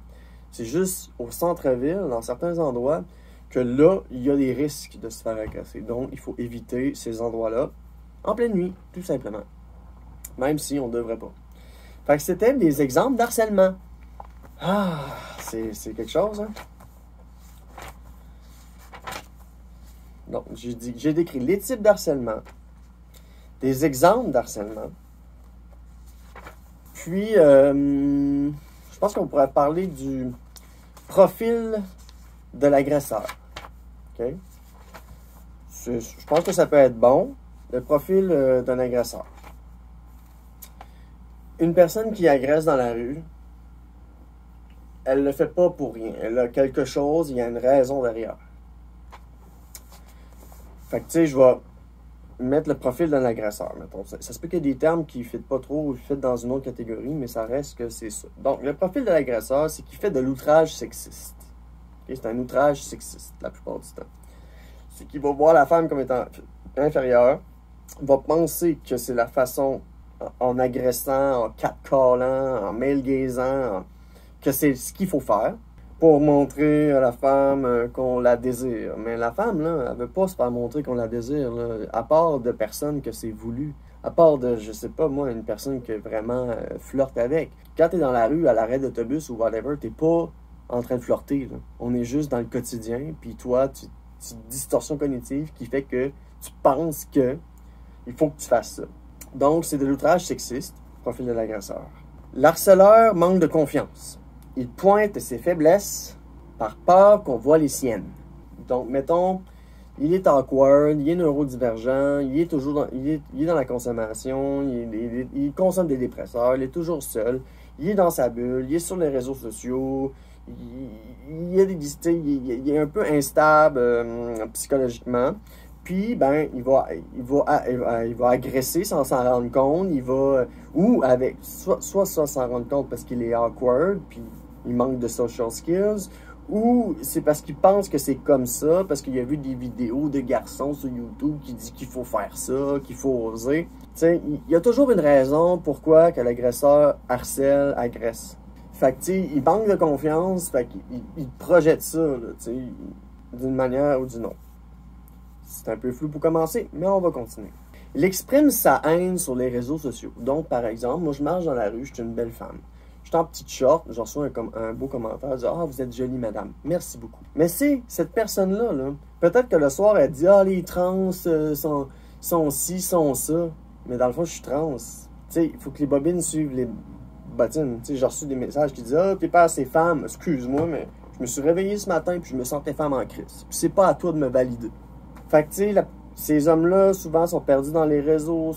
C'est juste au centre-ville, dans certains endroits, que là, il y a des risques de se faire agresser. Donc, il faut éviter ces endroits-là en pleine nuit, tout simplement. Même si on ne devrait pas. Fait que c'était des exemples d'harcèlement. Ah, c'est quelque chose, hein? Donc, j'ai décrit les types d'harcèlement, des exemples d'harcèlement. Puis, je pense qu'on pourrait parler du profil de l'agresseur. OK? Je pense que ça peut être bon, le profil d'un agresseur. Une personne qui agresse dans la rue, elle ne le fait pas pour rien. Elle a quelque chose, il y a une raison derrière. Fait que, tu sais, je vais mettre le profil d'un agresseur, mettons. Ça se peut qu'il y ait des termes qui ne fitent pas trop ou fit dans une autre catégorie, mais ça reste que c'est ça. Donc, le profil de l'agresseur, c'est qu'il fait de l'outrage sexiste. Okay? C'est un outrage sexiste, la plupart du temps. C'est qu'il va voir la femme comme étant inférieure, va penser que c'est la façon, en agressant, en catcallant, en male-gaisant, que c'est ce qu'il faut faire pour montrer à la femme qu'on la désire. Mais la femme, là, elle veut pas se faire montrer qu'on la désire, là, à part de personnes que c'est voulu. À part de, je sais pas, moi, une personne que vraiment flirte avec. Quand t'es dans la rue, à l'arrêt d'autobus ou whatever, t'es pas en train de flirter, là. On est juste dans le quotidien, puis toi, tu une distorsion cognitive qui fait que tu penses que il faut que tu fasses ça. Donc, c'est de l'outrage sexiste, profil de l'agresseur. L'harceleur manque de confiance. Il pointe ses faiblesses par peur qu'on voit les siennes. Donc, mettons, il est awkward, il est neurodivergent, il est toujours il est dans la consommation, il consomme des dépresseurs, il est toujours seul, il est dans sa bulle, il est sur les réseaux sociaux, il est un peu instable psychologiquement. Puis, ben, il va agresser sans s'en rendre compte. Ou soit s'en rendre compte parce qu'il est awkward, puis il manque de social skills, ou c'est parce qu'il pense que c'est comme ça, parce qu'il a vu des vidéos de garçons sur YouTube qui disent qu'il faut faire ça, qu'il faut oser. Tu sais, il y a toujours une raison pourquoi que l'agresseur harcèle, agresse. Fait que, tu sais, il manque de confiance, fait qu'il projette ça, là, tu sais, d'une manière ou d'une autre. C'est un peu flou pour commencer, mais on va continuer. Il exprime sa haine sur les réseaux sociaux. Donc, par exemple, moi, je marche dans la rue, je suis une belle femme. Je suis en petite short, je reçois un beau commentaire, je dis « Ah, vous êtes jolie, madame. Merci beaucoup. » Mais c'est cette personne-là, là, peut-être que le soir, elle dit « Ah, les trans sont ci, sont ça. » Mais dans le fond, je suis trans. Tu sais, il faut que les bobines suivent les bottines. Tu sais, j'ai reçu des messages qui disent « Ah, t'es pas assez femme. » Excuse-moi, mais je me suis réveillé ce matin puis je me sentais femme en crise. Puis c'est pas à toi de me valider. Fait que, tu sais, ces hommes-là, souvent, sont perdus dans les réseaux,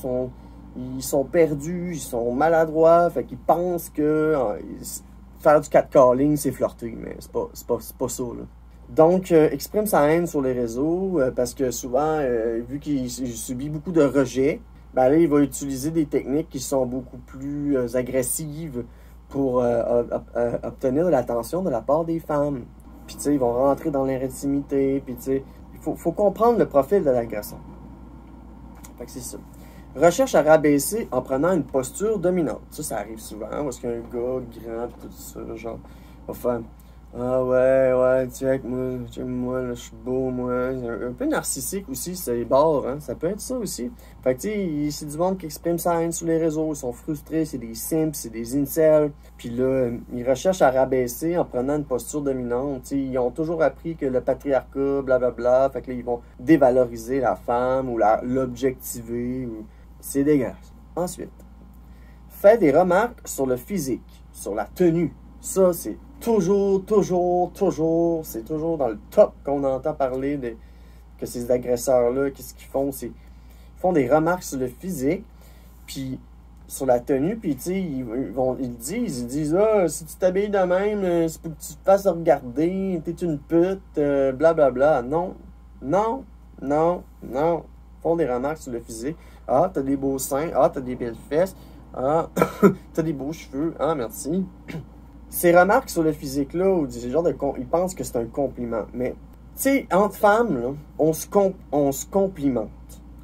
ils sont perdus, ils sont maladroits, fait qu'ils pensent que faire du catcalling, c'est flirter, mais c'est pas ça, là. Donc, exprime sa haine sur les réseaux, parce que souvent, vu qu'il subit beaucoup de rejets, ben là, il va utiliser des techniques qui sont beaucoup plus agressives pour obtenir de l'attention de la part des femmes. Puis, tu sais, ils vont rentrer dans l'intimité, puis, tu sais, il faut comprendre le profil de l'agresseur. Fait que c'est ça. Recherche à rabaisser en prenant une posture dominante. Ça arrive souvent, parce qu'un gars grand et tout ça, genre, va faire « Ah ouais, check moi, là, je suis beau, moi. » Un peu narcissique aussi, c'est les bords, hein. Ça peut être ça aussi. Fait que, tu sais, c'est du monde qui exprime sa haine sur les réseaux, ils sont frustrés, c'est des simps, c'est des incels. Puis là, ils recherchent à rabaisser en prenant une posture dominante. Tu sais, ils ont toujours appris que le patriarcat, blablabla, fait que là, ils vont dévaloriser la femme ou l'objectiver. C'est dégueulasse. Ensuite, fait des remarques sur le physique, sur la tenue. Ça, c'est toujours, c'est toujours dans le top qu'on entend parler que ces agresseurs-là, qu'est-ce qu'ils font? Ils font des remarques sur le physique, puis sur la tenue, puis tu sais, ils disent, ah, si tu t'habilles de même, c'est pour que tu te fasses regarder, t'es une pute, blablabla. Non. Ils font des remarques sur le physique. Ah, t'as des beaux seins, ah, t'as des belles fesses, ah, t'as des beaux cheveux, ah, merci. Ces remarques sur le physique-là, ou ils pensent que c'est un compliment. Mais, tu sais, entre femmes, là, on se complimente.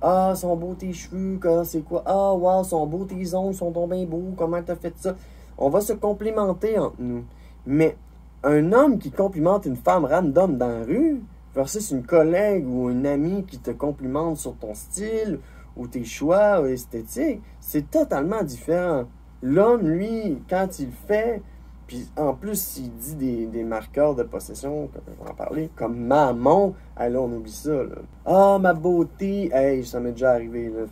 Ah, sont beaux tes cheveux, c'est quoi? Ah, wow, sont beaux tes ongles, sont donc bien beaux, comment t'as fait ça? On va se complimenter entre nous. Mais, un homme qui complimente une femme random dans la rue, versus une collègue ou une amie qui te complimente sur ton style, ou tes choix esthétiques, c'est totalement différent. L'homme, lui, quand il fait... Puis en plus, s'il dit des marqueurs de possession, comme on va en parler, comme maman, là on oublie ça. Là. Ah, ma beauté, hey, ça m'est déjà arrivé. Là,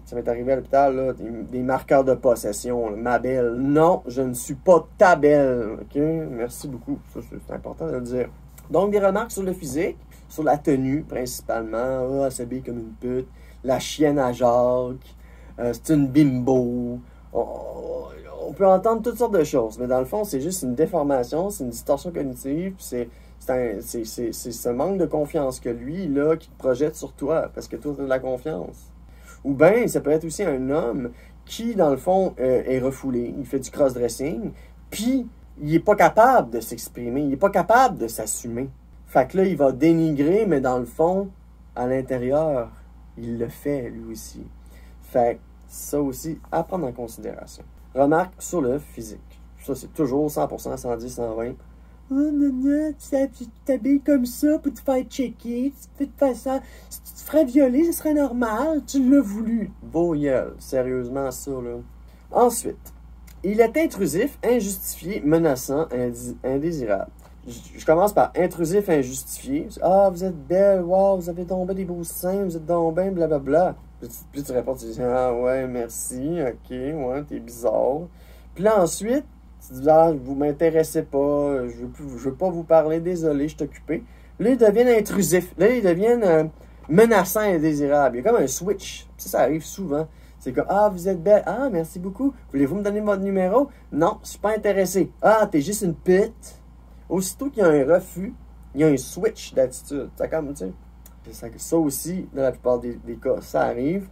ça m'est arrivé à l'hôpital, là, des marqueurs de possession, là, ma belle. Non, je ne suis pas ta belle. OK? Merci beaucoup. Ça, c'est important de le dire. Donc, des remarques sur le physique, sur la tenue principalement. Ah, elle s'habille comme une pute. La chienne à Jacques. C'est une bimbo. On peut entendre toutes sortes de choses, mais dans le fond, c'est juste une déformation, c'est une distorsion cognitive, c'est ce manque de confiance que lui, là, qui te projette sur toi, parce que toi, tu as de la confiance. Ou bien, ça peut être aussi un homme qui, dans le fond, est refoulé, il fait du cross-dressing, puis il n'est pas capable de s'exprimer, il n'est pas capable de s'assumer. Fait que là, il va dénigrer, mais dans le fond, à l'intérieur, il le fait, lui aussi. Fait que ça aussi, à prendre en considération. Remarque sur le physique. Ça, c'est toujours 100%, 110, 120. Oh, non, tu t'habilles comme ça pour te faire checker. Tu te faire ça. Si tu te ferais violer, ce serait normal. Tu l'as voulu. Voyelle. Sérieusement, ça, là. Ensuite, il est intrusif, injustifié, menaçant, indésirable. Je commence par intrusif, injustifié. Ah, vous êtes belle. Wow, vous avez tombé des beaux seins. Vous êtes donc bien, blablabla. Puis tu réponds, tu dis « Ah ouais, merci, ok, ouais, t'es bizarre. » Puis là, ensuite, tu dis « Ah, vous m'intéressez pas, je veux pas vous parler, désolé, je suis occupé. » Là, ils deviennent intrusifs. Là, ils deviennent menaçants et indésirables. Il y a comme un switch. Ça arrive souvent. C'est comme « Ah, vous êtes belle. Ah, merci beaucoup. Voulez-vous me donner votre numéro? » Non, je suis pas intéressé. « Ah, t'es juste une pute. » Aussitôt qu'il y a un refus, il y a un switch d'attitude. Ça comme, tu sais. Ça aussi, dans la plupart des cas, ça arrive.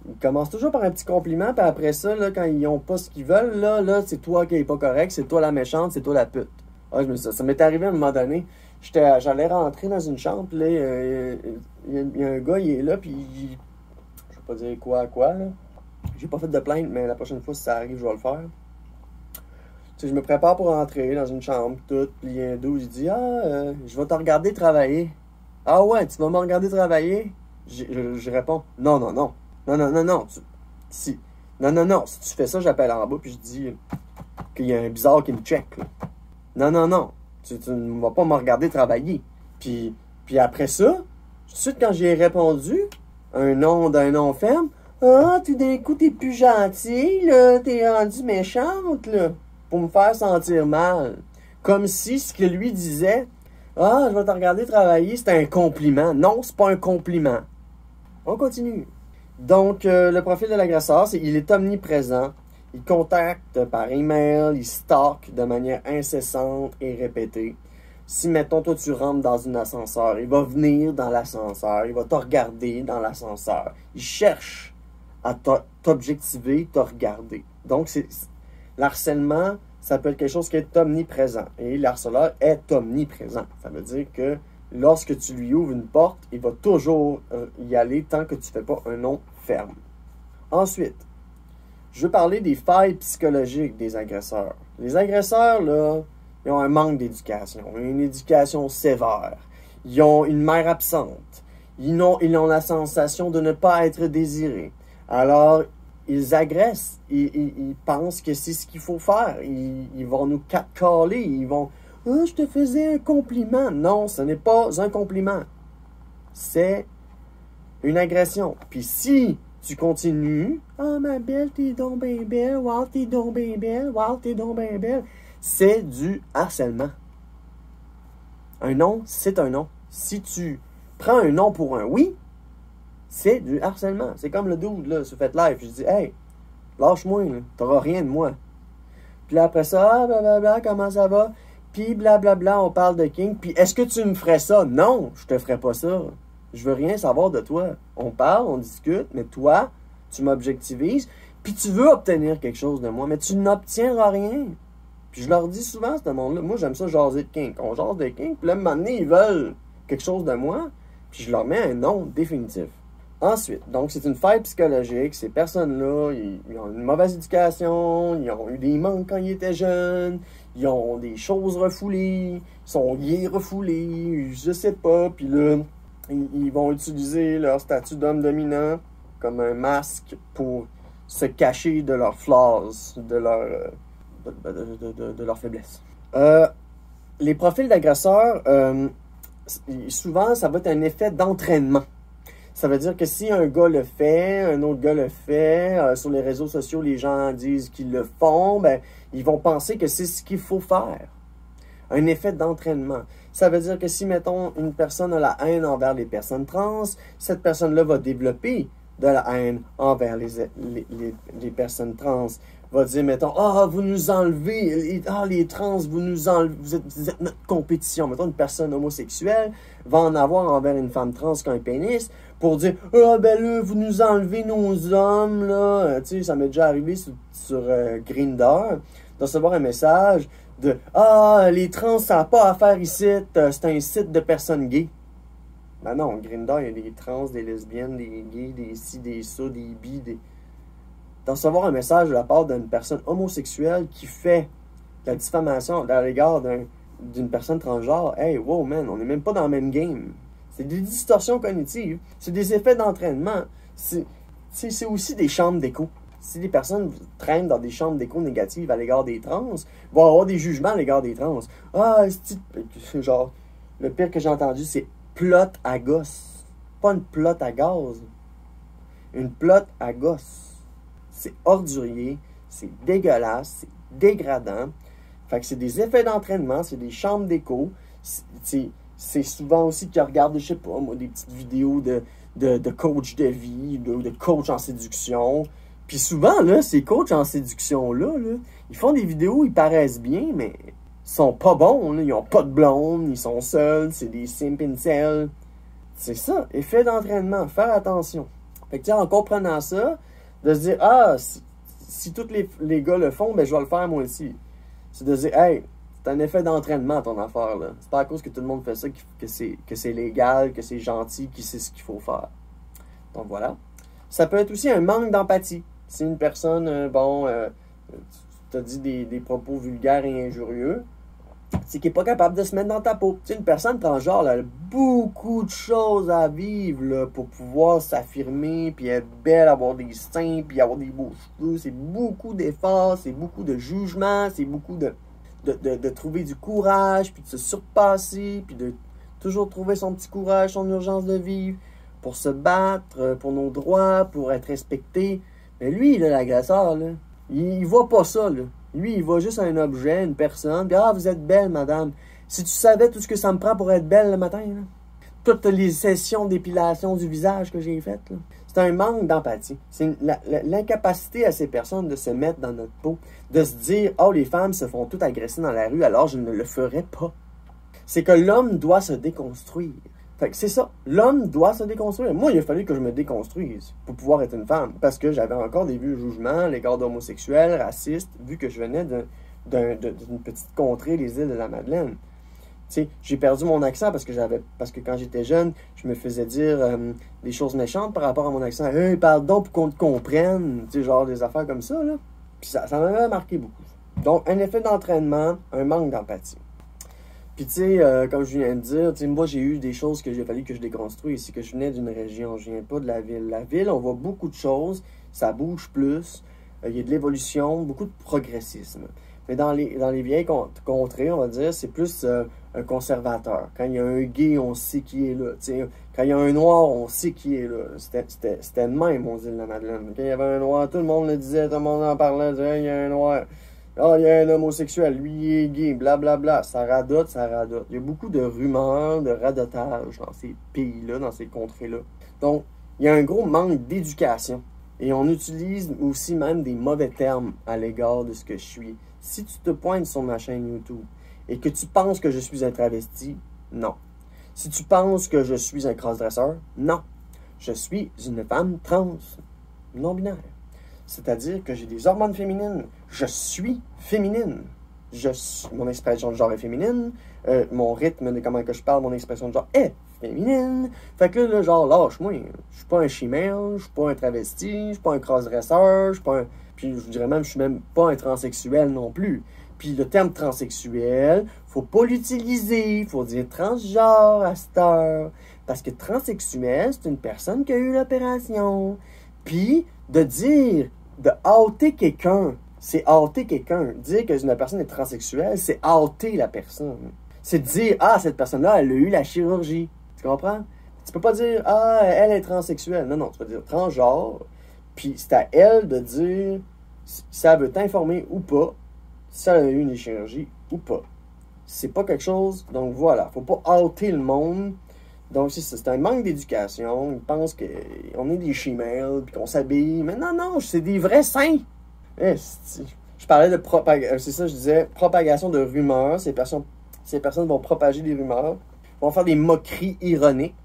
Ils commencent toujours par un petit compliment, puis après ça, là, quand ils n'ont pas ce qu'ils veulent, là c'est toi qui n'es pas correct, c'est toi la méchante, c'est toi la pute. Ah, ça m'est arrivé à un moment donné. J'allais rentrer dans une chambre, puis là, il y a un gars, il est là, puis je vais pas dire quoi, là. J'ai pas fait de plainte, mais la prochaine fois, si ça arrive, je vais le faire. Tu sais, je me prépare pour rentrer dans une chambre, tout, puis il y a un dos, il dit « Ah, je vais te regarder travailler. »« Ah ouais, tu vas me regarder travailler? » Je réponds « Non, non, non. Non, non, non, non. Si tu fais ça, j'appelle en bas, puis je dis qu'il y a un bizarre qui me check, là. Non, non, non. Tu ne vas pas me regarder travailler. » Puis après ça, tout de suite, quand j'ai répondu un nom d'un nom ferme, « Ah, tout d'un coup, t'es plus gentil, là. T'es rendu méchante, là. » Pour me faire sentir mal. Comme si ce que lui disait, « Ah, je vais te regarder travailler », c'était un compliment. Non, c'est pas un compliment. On continue. Donc, le profil de l'agresseur, il est omniprésent. Il contacte par email, il stalk de manière incessante et répétée. Si, mettons, toi, tu rentres dans un ascenseur, il va venir dans l'ascenseur, il va te regarder dans l'ascenseur. Il cherche à t'objectiver, te regarder. Donc, l'harcèlement, ça peut être quelque chose qui est omniprésent. Et l'harceleur est omniprésent. Ça veut dire que lorsque tu lui ouvres une porte, il va toujours y aller tant que tu ne fais pas un nom ferme. Ensuite, je veux parler des failles psychologiques des agresseurs. Les agresseurs, là, ils ont un manque d'éducation, une éducation sévère. Ils ont une mère absente. Ils ont la sensation de ne pas être désirés. Alors, ils agressent. Ils pensent que c'est ce qu'il faut faire. Ils vont nous catcaller. Ils vont « Ah, je te faisais un compliment. » Non, ce n'est pas un compliment. C'est une agression. Puis si tu continues « Ah, ma belle, t'es donc bien belle. Wow, t'es donc bien belle. Wow, t'es donc bien belle. » C'est du harcèlement. Un non, c'est un non. Si tu prends un non pour un oui, c'est du harcèlement. C'est comme le dude, là, sur Fait Live. Je dis, hey, lâche-moi, t'auras rien de moi. Puis là, après ça, ah, blablabla, comment ça va? Puis blablabla, on parle de King. Puis est-ce que tu me ferais ça? Non, je te ferais pas ça. Je veux rien savoir de toi. On parle, on discute, mais toi, tu m'objectivises, puis tu veux obtenir quelque chose de moi, mais tu n'obtiendras rien. Puis je leur dis souvent, ce monde-là, moi, j'aime ça jaser de King. On jase de King, puis là, à un moment donné, ils veulent quelque chose de moi, puis je leur mets un non définitif. Ensuite, donc c'est une faille psychologique. Ces personnes-là, ils ont une mauvaise éducation, ils ont eu des manques quand ils étaient jeunes, ils ont des choses refoulées, ils sont gays refoulés, je sais pas. Puis là, ils vont utiliser leur statut d'homme dominant comme un masque pour se cacher de leurs flaws, de leur faiblesse. Les profils d'agresseurs, souvent, ça va être un effet d'entraînement. Ça veut dire que si un gars le fait, un autre gars le fait, sur les réseaux sociaux, les gens disent qu'ils le font, ben, ils vont penser que c'est ce qu'il faut faire. Un effet d'entraînement. Ça veut dire que si, mettons, une personne a la haine envers les personnes trans, cette personne-là va développer de la haine envers les personnes trans. Va dire, mettons, ah, vous nous enlevez, les trans, vous êtes notre compétition. Mettons, une personne homosexuelle va en avoir envers une femme trans qui a un pénis pour dire, ah, ben là, vous nous enlevez nos hommes, là. Tu sais, ça m'est déjà arrivé sur Grindr, de recevoir un message de, ah, les trans, ça n'a pas à faire ici, c'est un site de personnes gays. Ben non, Grindr, il y a des trans, des lesbiennes, des gays, des ci, des ça, des bi, de recevoir un message de la part d'une personne homosexuelle qui fait la diffamation à l'égard d'une personne transgenre. Hey, wow, man, on n'est même pas dans le même game. C'est des distorsions cognitives. C'est des effets d'entraînement. C'est aussi des chambres d'écho. Si des personnes traînent dans des chambres d'écho négatives à l'égard des trans, vont avoir des jugements à l'égard des trans. Ah, genre, le pire que j'ai entendu, c'est plot à gosse. Pas une plot à gaz. Une plot à gosse. C'est ordurier, c'est dégueulasse, c'est dégradant. Fait que c'est des effets d'entraînement, c'est des chambres d'écho. C'est souvent aussi qu'ils regardent, je sais pas, moi, des petites vidéos de coach de vie, de coach en séduction. Puis souvent, là, ces coachs en séduction-là, ils font des vidéos, ils paraissent bien, mais ils sont pas bons. Là. Ils ont pas de blonde, ils sont seuls, c'est des simp incels. C'est ça, effet d'entraînement, faire attention. Fait que, en comprenant ça, de se dire, ah, si tous les gars le font, ben je vais le faire moi aussi. C'est de se dire, hey, C'est un effet d'entraînement, ton affaire, là. C'est pas à cause que tout le monde fait ça que c'est légal, que c'est gentil, qu'il sait ce qu'il faut faire. Donc voilà. Ça peut être aussi un manque d'empathie. Si une personne, tu as dit des propos vulgaires et injurieux, c'est qu'il n'est pas capable de se mettre dans ta peau. Tu sais, une personne transgenre, elle a beaucoup de choses à vivre là, pour pouvoir s'affirmer, puis être belle, avoir des seins, puis avoir des beaux cheveux. C'est beaucoup d'efforts, c'est beaucoup de jugement, c'est beaucoup de trouver du courage, puis de se surpasser, puis de toujours trouver son petit courage, son urgence de vivre, pour se battre, pour nos droits, pour être respecté. Mais lui, là, l'agresseur, là, il voit pas ça, là. Lui, il voit juste un objet, une personne, puis « Ah, vous êtes belle, madame. Si tu savais tout ce que ça me prend pour être belle le matin, là, toutes les sessions d'épilation du visage que j'ai faites, là, c'est un manque d'empathie. C'est l'incapacité à ces personnes de se mettre dans notre peau, de se dire « Oh, les femmes se font toutes agresser dans la rue, alors je ne le ferai pas. » C'est que l'homme doit se déconstruire. Fait que c'est ça. L'homme doit se déconstruire. Moi, il a fallu que je me déconstruise pour pouvoir être une femme. Parce que j'avais encore des vieux jugements à l'égard d'homosexuels, racistes, vu que je venais d'une petite contrée, les îles de la Madeleine. Tu sais, j'ai perdu mon accent parce que quand j'étais jeune, je me faisais dire des choses méchantes par rapport à mon accent. Hey, parle donc pour qu'on te comprenne. Tu sais, genre des affaires comme ça, là. Puis ça m'avait marqué beaucoup. Donc, un effet d'entraînement, un manque d'empathie. Puis tu sais, comme je viens de dire, moi j'ai eu des choses que j'ai fallu que je déconstruise. C'est que je venais d'une région, je viens pas de la ville. La ville, on voit beaucoup de choses, ça bouge plus, il y a de l'évolution, beaucoup de progressisme. Mais dans les vieilles contrées, on va dire, c'est plus un conservateur. Quand il y a un gay, on sait qui est là. T'sais. Quand il y a un noir, on sait qui est là. C'était le même aux îles de la Madeleine. Quand il y avait un noir, tout le monde le disait, tout le monde en parlait, disait, il y a un noir. Ah, il y a un homosexuel, lui il est gay, blablabla. Bla, bla. Ça radote, ça radote. Il y a beaucoup de rumeurs, de radotage dans ces pays-là, dans ces contrées-là. Donc, il y a un gros manque d'éducation. Et on utilise aussi même des mauvais termes à l'égard de ce que je suis. Si tu te pointes sur ma chaîne YouTube et que tu penses que je suis un travesti, non. Si tu penses que je suis un crossdresseur, non. Je suis une femme trans, non-binaire. C'est-à-dire que j'ai des hormones féminines. Je suis féminine. Mon expression de genre est féminine. Mon rythme de comment que je parle, mon expression de genre est féminine. Fait que là, genre, lâche-moi. Je suis pas un chimère, je suis pas un travesti, je suis pas un crossdresseur, je suis pas un... Puis je dirais même, je suis même pas un transsexuel non plus. Puis le terme transsexuel, faut pas l'utiliser. Faut dire transgenre à cette heure. Parce que transsexuel, c'est une personne qui a eu l'opération. Puis de dire... De hâter quelqu'un, c'est hâter quelqu'un. Dire que une personne est transsexuelle, c'est hâter la personne. C'est dire, ah, cette personne-là, elle a eu la chirurgie. Tu comprends? Tu peux pas dire, ah, elle est transsexuelle. Non, non, tu peux dire transgenre. Puis c'est à elle de dire si elle veut t'informer ou pas, si elle a eu une chirurgie ou pas. C'est pas quelque chose, donc voilà. Faut pas hâter le monde. Donc, c'est un manque d'éducation. Ils pensent qu'on est des chimères, puis qu'on s'habille. Mais non, non, c'est des vrais seins. Je parlais de propagation. C'est ça, je disais, propagation de rumeurs. Ces personnes vont propager des rumeurs. Vont faire des moqueries ironiques.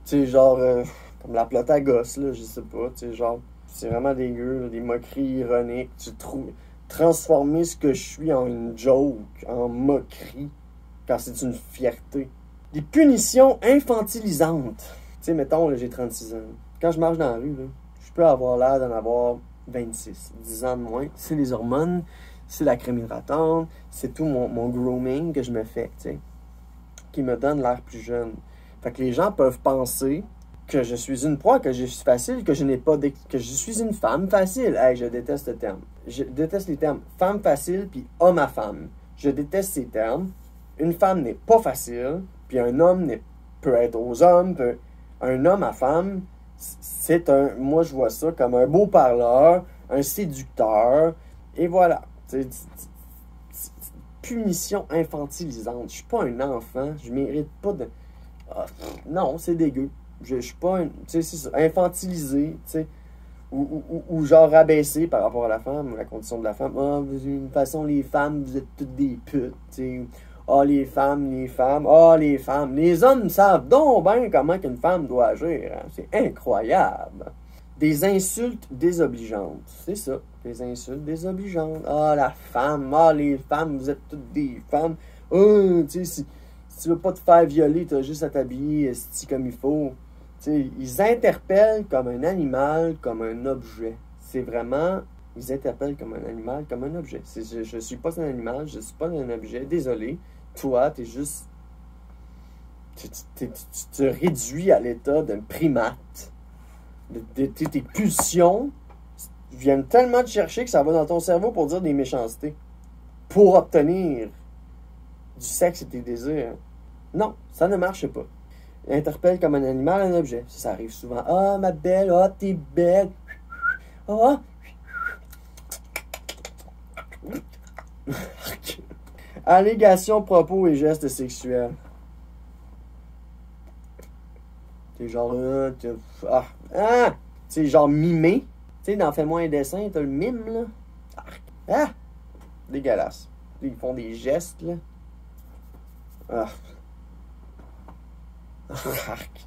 Tu sais, genre, comme la plotte à gosse, là, je sais pas. Tu sais, genre, c'est vraiment dégueu, là, des moqueries ironiques. Transformer ce que je suis en une joke, en moquerie, quand c'est une fierté. Des punitions infantilisantes. Tu sais, mettons, là, j'ai 36 ans. Quand je marche dans la rue, là, je peux avoir l'air d'en avoir 26, 10 ans de moins. C'est les hormones, c'est la crème hydratante, c'est tout mon grooming que je me fais, tu sais, qui me donne l'air plus jeune. Fait que les gens peuvent penser que je suis une proie, que je suis facile, que je suis une femme facile. Hey, je déteste le terme. Je déteste les termes femme facile puis homme à femme. Je déteste ces termes. Une femme n'est pas facile. Puis un homme peut être aux hommes, un homme à femme, c'est moi je vois ça comme un beau parleur, un séducteur, et voilà. Punition infantilisante. Je suis pas un enfant, je mérite pas de... non, c'est dégueu. Je suis pas un... Tu sais, c'est ça, infantilisé, tu sais, ou genre rabaissé par rapport à la femme, ou la condition de la femme. Ah, de toute façon, les femmes, vous êtes toutes des putes, tu sais. Ah, les femmes, ah, les femmes. Les hommes savent donc bien comment qu'une femme doit agir. Hein? C'est incroyable. Des insultes désobligeantes. C'est ça. des insultes désobligeantes. Ah, la femme, ah, les femmes, vous êtes toutes des femmes. Oh, tu sais, si tu veux pas te faire violer, t'as juste à t'habiller comme il faut. Tu sais, ils interpellent comme un animal, comme un objet. C'est vraiment... Ils interpellent comme un animal, comme un objet. Je suis pas un animal, je suis pas un objet. Désolé. Toi, t'es juste... Tu te réduis à l'état d'un primate. Tes pulsions viennent tellement te chercher que ça va dans ton cerveau pour dire des méchancetés. Pour obtenir du sexe et tes désirs. Non, ça ne marche pas. Interpelle comme un animal un objet. Ça arrive souvent. Ah, ma belle, ah, t'es belle. Ah. Allégations, propos et gestes sexuels. T'es genre... tu sais, genre mimé. Tu sais, dans Fais-moi un dessin, t'as le mime, là. Ah! Dégueulasse. Ils font des gestes, là.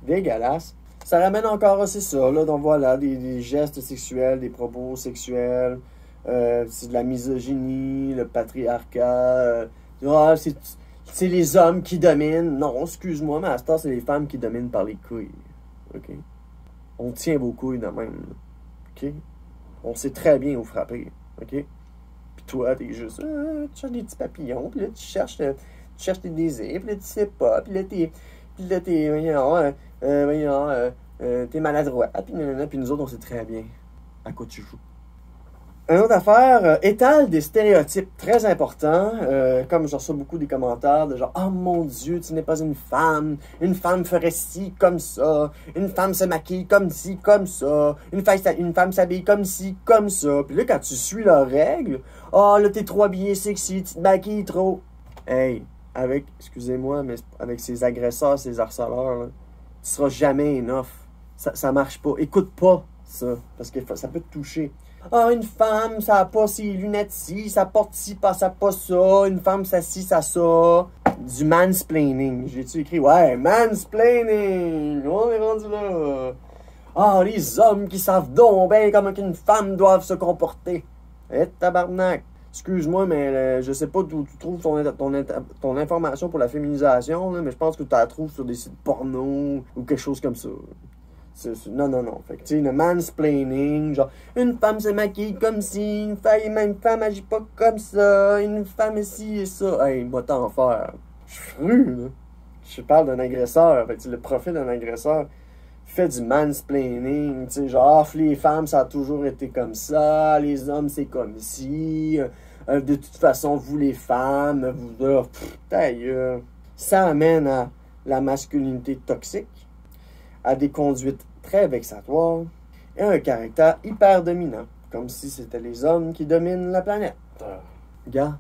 Dégueulasse. Ça ramène encore assez ça, là. Donc voilà, des gestes sexuels, des propos sexuels. C'est de la misogynie, le patriarcat. C'est les hommes qui dominent. Non, excuse-moi, mais à ce temps, c'est les femmes qui dominent par les couilles. OK? On tient vos couilles de même. OK? On sait très bien où frapper. OK? Puis toi, t'es juste... tu cherches des petits papillons, puis là, tu cherches tes désirs, puis là, tu sais pas, puis là, t'es maladroit, puis nous autres, on sait très bien à quoi tu joues. Une autre affaire, étale des stéréotypes très importants, comme je reçois beaucoup des commentaires de genre « Oh mon Dieu, tu n'es pas une femme ferait ci, comme ça, une femme se maquille comme ci, comme ça, une femme s'habille comme ci, comme ça. » Puis là, quand tu suis leurs règles, « Oh là, t'es trop habillé sexy, tu te maquilles trop. » Hey, excusez-moi, mais avec ces agresseurs, ces harceleurs, là, tu seras jamais enough. Ça marche pas. Écoute pas ça, parce que ça peut te toucher. Ah, une femme, ça a pas ses lunettes-ci, ça porte ci, ça pas ça, une femme, ça ci, ça. Du mansplaining. J'ai-tu écrit, ouais, mansplaining, on est rendu là. Ah, les hommes qui savent donc bien comment une femme doit se comporter. Eh, tabarnak. Excuse-moi, mais je sais pas d'où tu trouves ton information pour la féminisation, là, mais je pense que tu la trouves sur des sites porno ou quelque chose comme ça. Non. Fait que, tu sais, le mansplaining, genre, une femme se maquille comme si, une femme agit pas comme ça, une femme ici et ça. Hey, va t'en faire. Je suis fru, là. Je parle d'un agresseur. Fait que, le profil d'un agresseur fait du mansplaining, tu sais, genre, les femmes, ça a toujours été comme ça, les hommes, c'est comme ci, de toute façon, vous, les femmes, vous, ça amène à la masculinité toxique, à des conduites très vexatoires et un caractère hyper dominant, comme si c'était les hommes qui dominent la planète. Gars,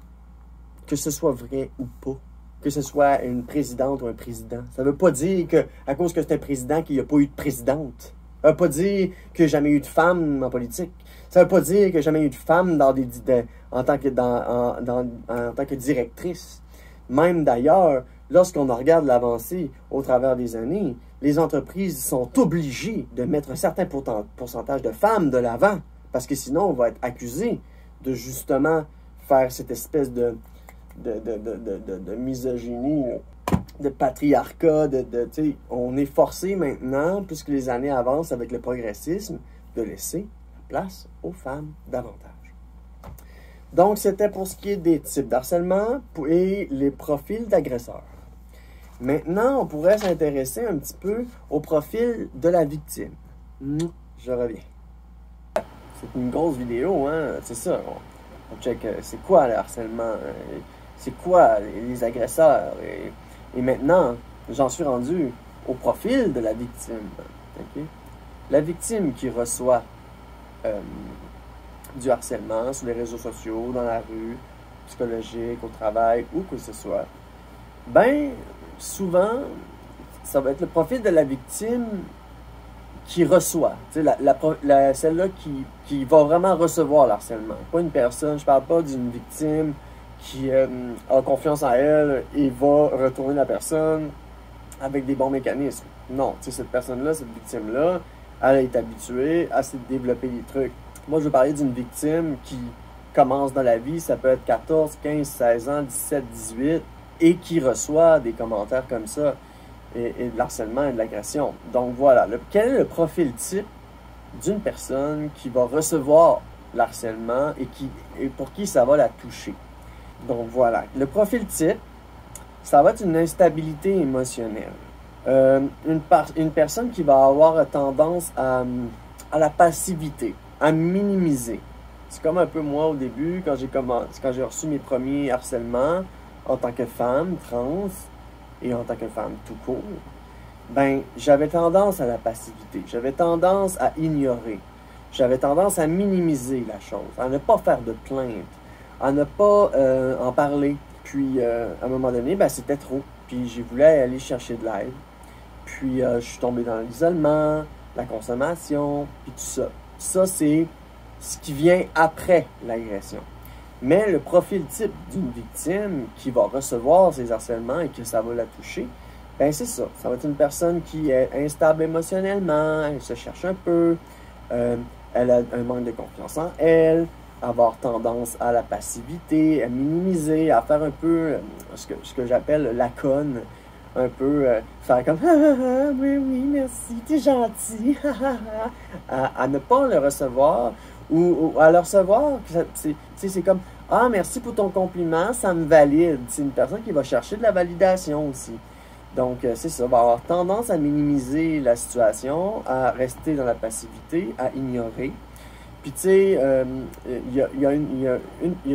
que ce soit vrai ou pas, que ce soit une présidente ou un président, ça veut pas dire que à cause que c'est un président qu'il n'y a pas eu de présidente. Ça veut pas dire qu'il n'y a jamais eu de femme en politique. Ça veut pas dire qu'il n'y a jamais eu de femme en tant que directrice. Même d'ailleurs, lorsqu'on regarde l'avancée au travers des années, les entreprises sont obligées de mettre un certain pourcentage de femmes de l'avant, parce que sinon on va être accusé de justement faire cette espèce de misogynie, de patriarcat, on est forcé maintenant, puisque les années avancent avec le progressisme, de laisser la place aux femmes davantage. Donc, c'était pour ce qui est des types d'harcèlement et les profils d'agresseurs. Maintenant, on pourrait s'intéresser un petit peu au profil de la victime. Je reviens. C'est une grosse vidéo, hein? C'est ça. On check c'est quoi le harcèlement, c'est quoi les agresseurs. Et maintenant, j'en suis rendu au profil de la victime. Okay? La victime qui reçoit du harcèlement sur les réseaux sociaux, dans la rue, psychologique, au travail, où que ce soit, ben, souvent, ça va être le profil de la victime qui reçoit. Celle-là qui va vraiment recevoir le harcèlement. Pas une personne, je parle pas d'une victime qui a confiance en elle et va retourner la personne avec des bons mécanismes. Non, cette personne-là, cette victime-là, Elle est habituée, elle s'est développé des trucs. Moi, je veux parler d'une victime qui commence dans la vie, ça peut être 14, 15, 16 ans, 17, 18, et qui reçoit des commentaires comme ça, et de l'harcèlement et de l'agression. Donc voilà, quel est le profil type d'une personne qui va recevoir l'harcèlement et pour qui ça va la toucher? Donc voilà, le profil type, ça va être une instabilité émotionnelle. Une personne qui va avoir tendance à la passivité, à minimiser. C'est comme un peu moi au début, quand j'ai reçu mes premiers harcèlements en tant que femme trans et en tant que femme tout court, ben j'avais tendance à la passivité, j'avais tendance à ignorer, j'avais tendance à minimiser la chose, à ne pas faire de plainte, à ne pas en parler. Puis à un moment donné, ben c'était trop. Puis j'ai voulu aller chercher de l'aide. Puis je suis tombé dans l'isolement, la consommation, puis tout ça. Ça, c'est ce qui vient après l'agression. Mais le profil type d'une victime qui va recevoir ces harcèlements et que ça va la toucher, ben c'est ça. Ça va être une personne qui est instable émotionnellement, elle se cherche un peu, elle a un manque de confiance en elle, avoir tendance à la passivité, à minimiser, à faire un peu ce que j'appelle la conne, un peu faire comme oui, oui, merci, t'es gentil, à ne pas le recevoir ou à le recevoir, c'est comme ah, merci pour ton compliment, ça me valide. C'est une personne qui va chercher de la validation aussi. Donc, c'est ça, va avoir tendance à minimiser la situation, à rester dans la passivité, à ignorer. Puis, tu sais, il y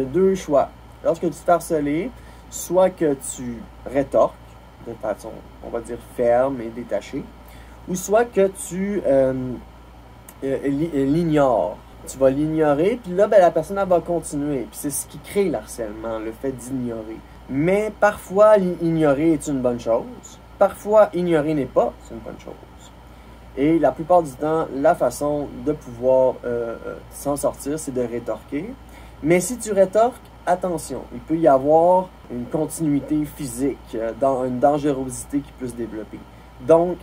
a deux choix. Lorsque tu te fais harceler, soit que tu rétorques de façon, on va dire, ferme et détachée, ou soit que tu l'ignores. Tu vas l'ignorer, puis là, ben, la personne elle va continuer. Puis c'est ce qui crée l'harcèlement, le fait d'ignorer. Mais parfois, ignorer est une bonne chose. Parfois, ignorer n'est pas une bonne chose. Et la plupart du temps, la façon de pouvoir s'en sortir, c'est de rétorquer. Mais si tu rétorques, attention, il peut y avoir une continuité physique, une dangerosité qui peut se développer. Donc,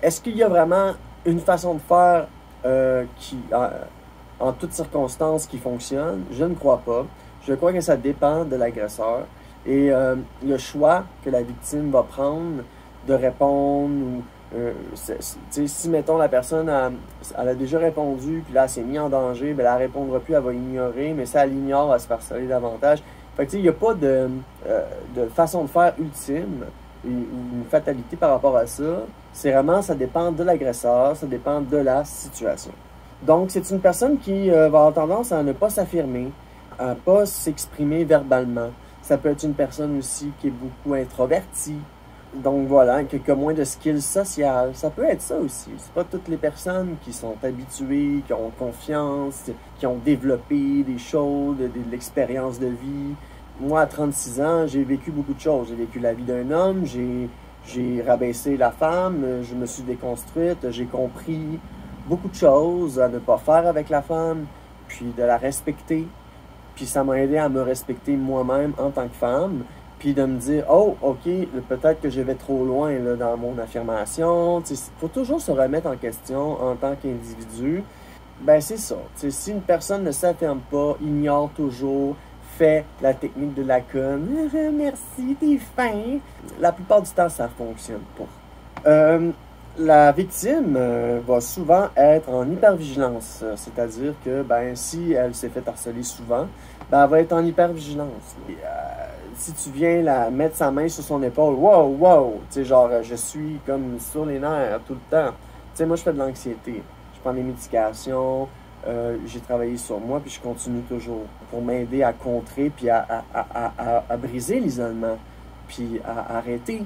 est-ce qu'il y a vraiment une façon de faire en toutes circonstances qui fonctionne? Je ne crois pas. Je crois que ça dépend de l'agresseur. Et le choix que la victime va prendre de répondre ou si, mettons, la personne elle a déjà répondu, puis là, elle s'est mise en danger, bien, elle ne répondra plus, elle va ignorer, mais si elle ignore, elle va se faire harceler davantage. Fait que, il n'y a pas de façon de faire ultime ou une fatalité par rapport à ça. C'est vraiment, ça dépend de l'agresseur, ça dépend de la situation. Donc, c'est une personne qui va avoir tendance à ne pas s'affirmer, à ne pas s'exprimer verbalement. Ça peut être une personne aussi qui est beaucoup introvertie. Donc voilà, qui a moins de skills sociales. Ça peut être ça aussi. C'est pas toutes les personnes qui sont habituées, qui ont confiance, qui ont développé des choses, de l'expérience de vie. Moi, à 36 ans, j'ai vécu beaucoup de choses. J'ai vécu la vie d'un homme, j'ai rabaissé la femme, je me suis déconstruite, j'ai compris beaucoup de choses à ne pas faire avec la femme, puis de la respecter. Puis ça m'a aidé à me respecter moi-même en tant que femme. Puis de me dire, oh, OK, peut-être que je vais trop loin là, dans mon affirmation. Il faut toujours se remettre en question en tant qu'individu. Ben c'est ça. T'sais, si une personne ne s'affirme pas, ignore toujours, fait la technique de la conne, merci, t'es fin, la plupart du temps, ça fonctionne pas. La victime va souvent être en hypervigilance. C'est-à-dire que ben, si elle s'est fait harceler souvent, ben, elle va être en hypervigilance. Et, si tu viens la mettre sa main sur son épaule, wow, wow, tu sais, genre, je suis comme sur les nerfs tout le temps. Tu sais, moi, je fais de l'anxiété. Je prends des médications, j'ai travaillé sur moi, puis je continue toujours pour m'aider à contrer, puis à briser l'isolement, puis à arrêter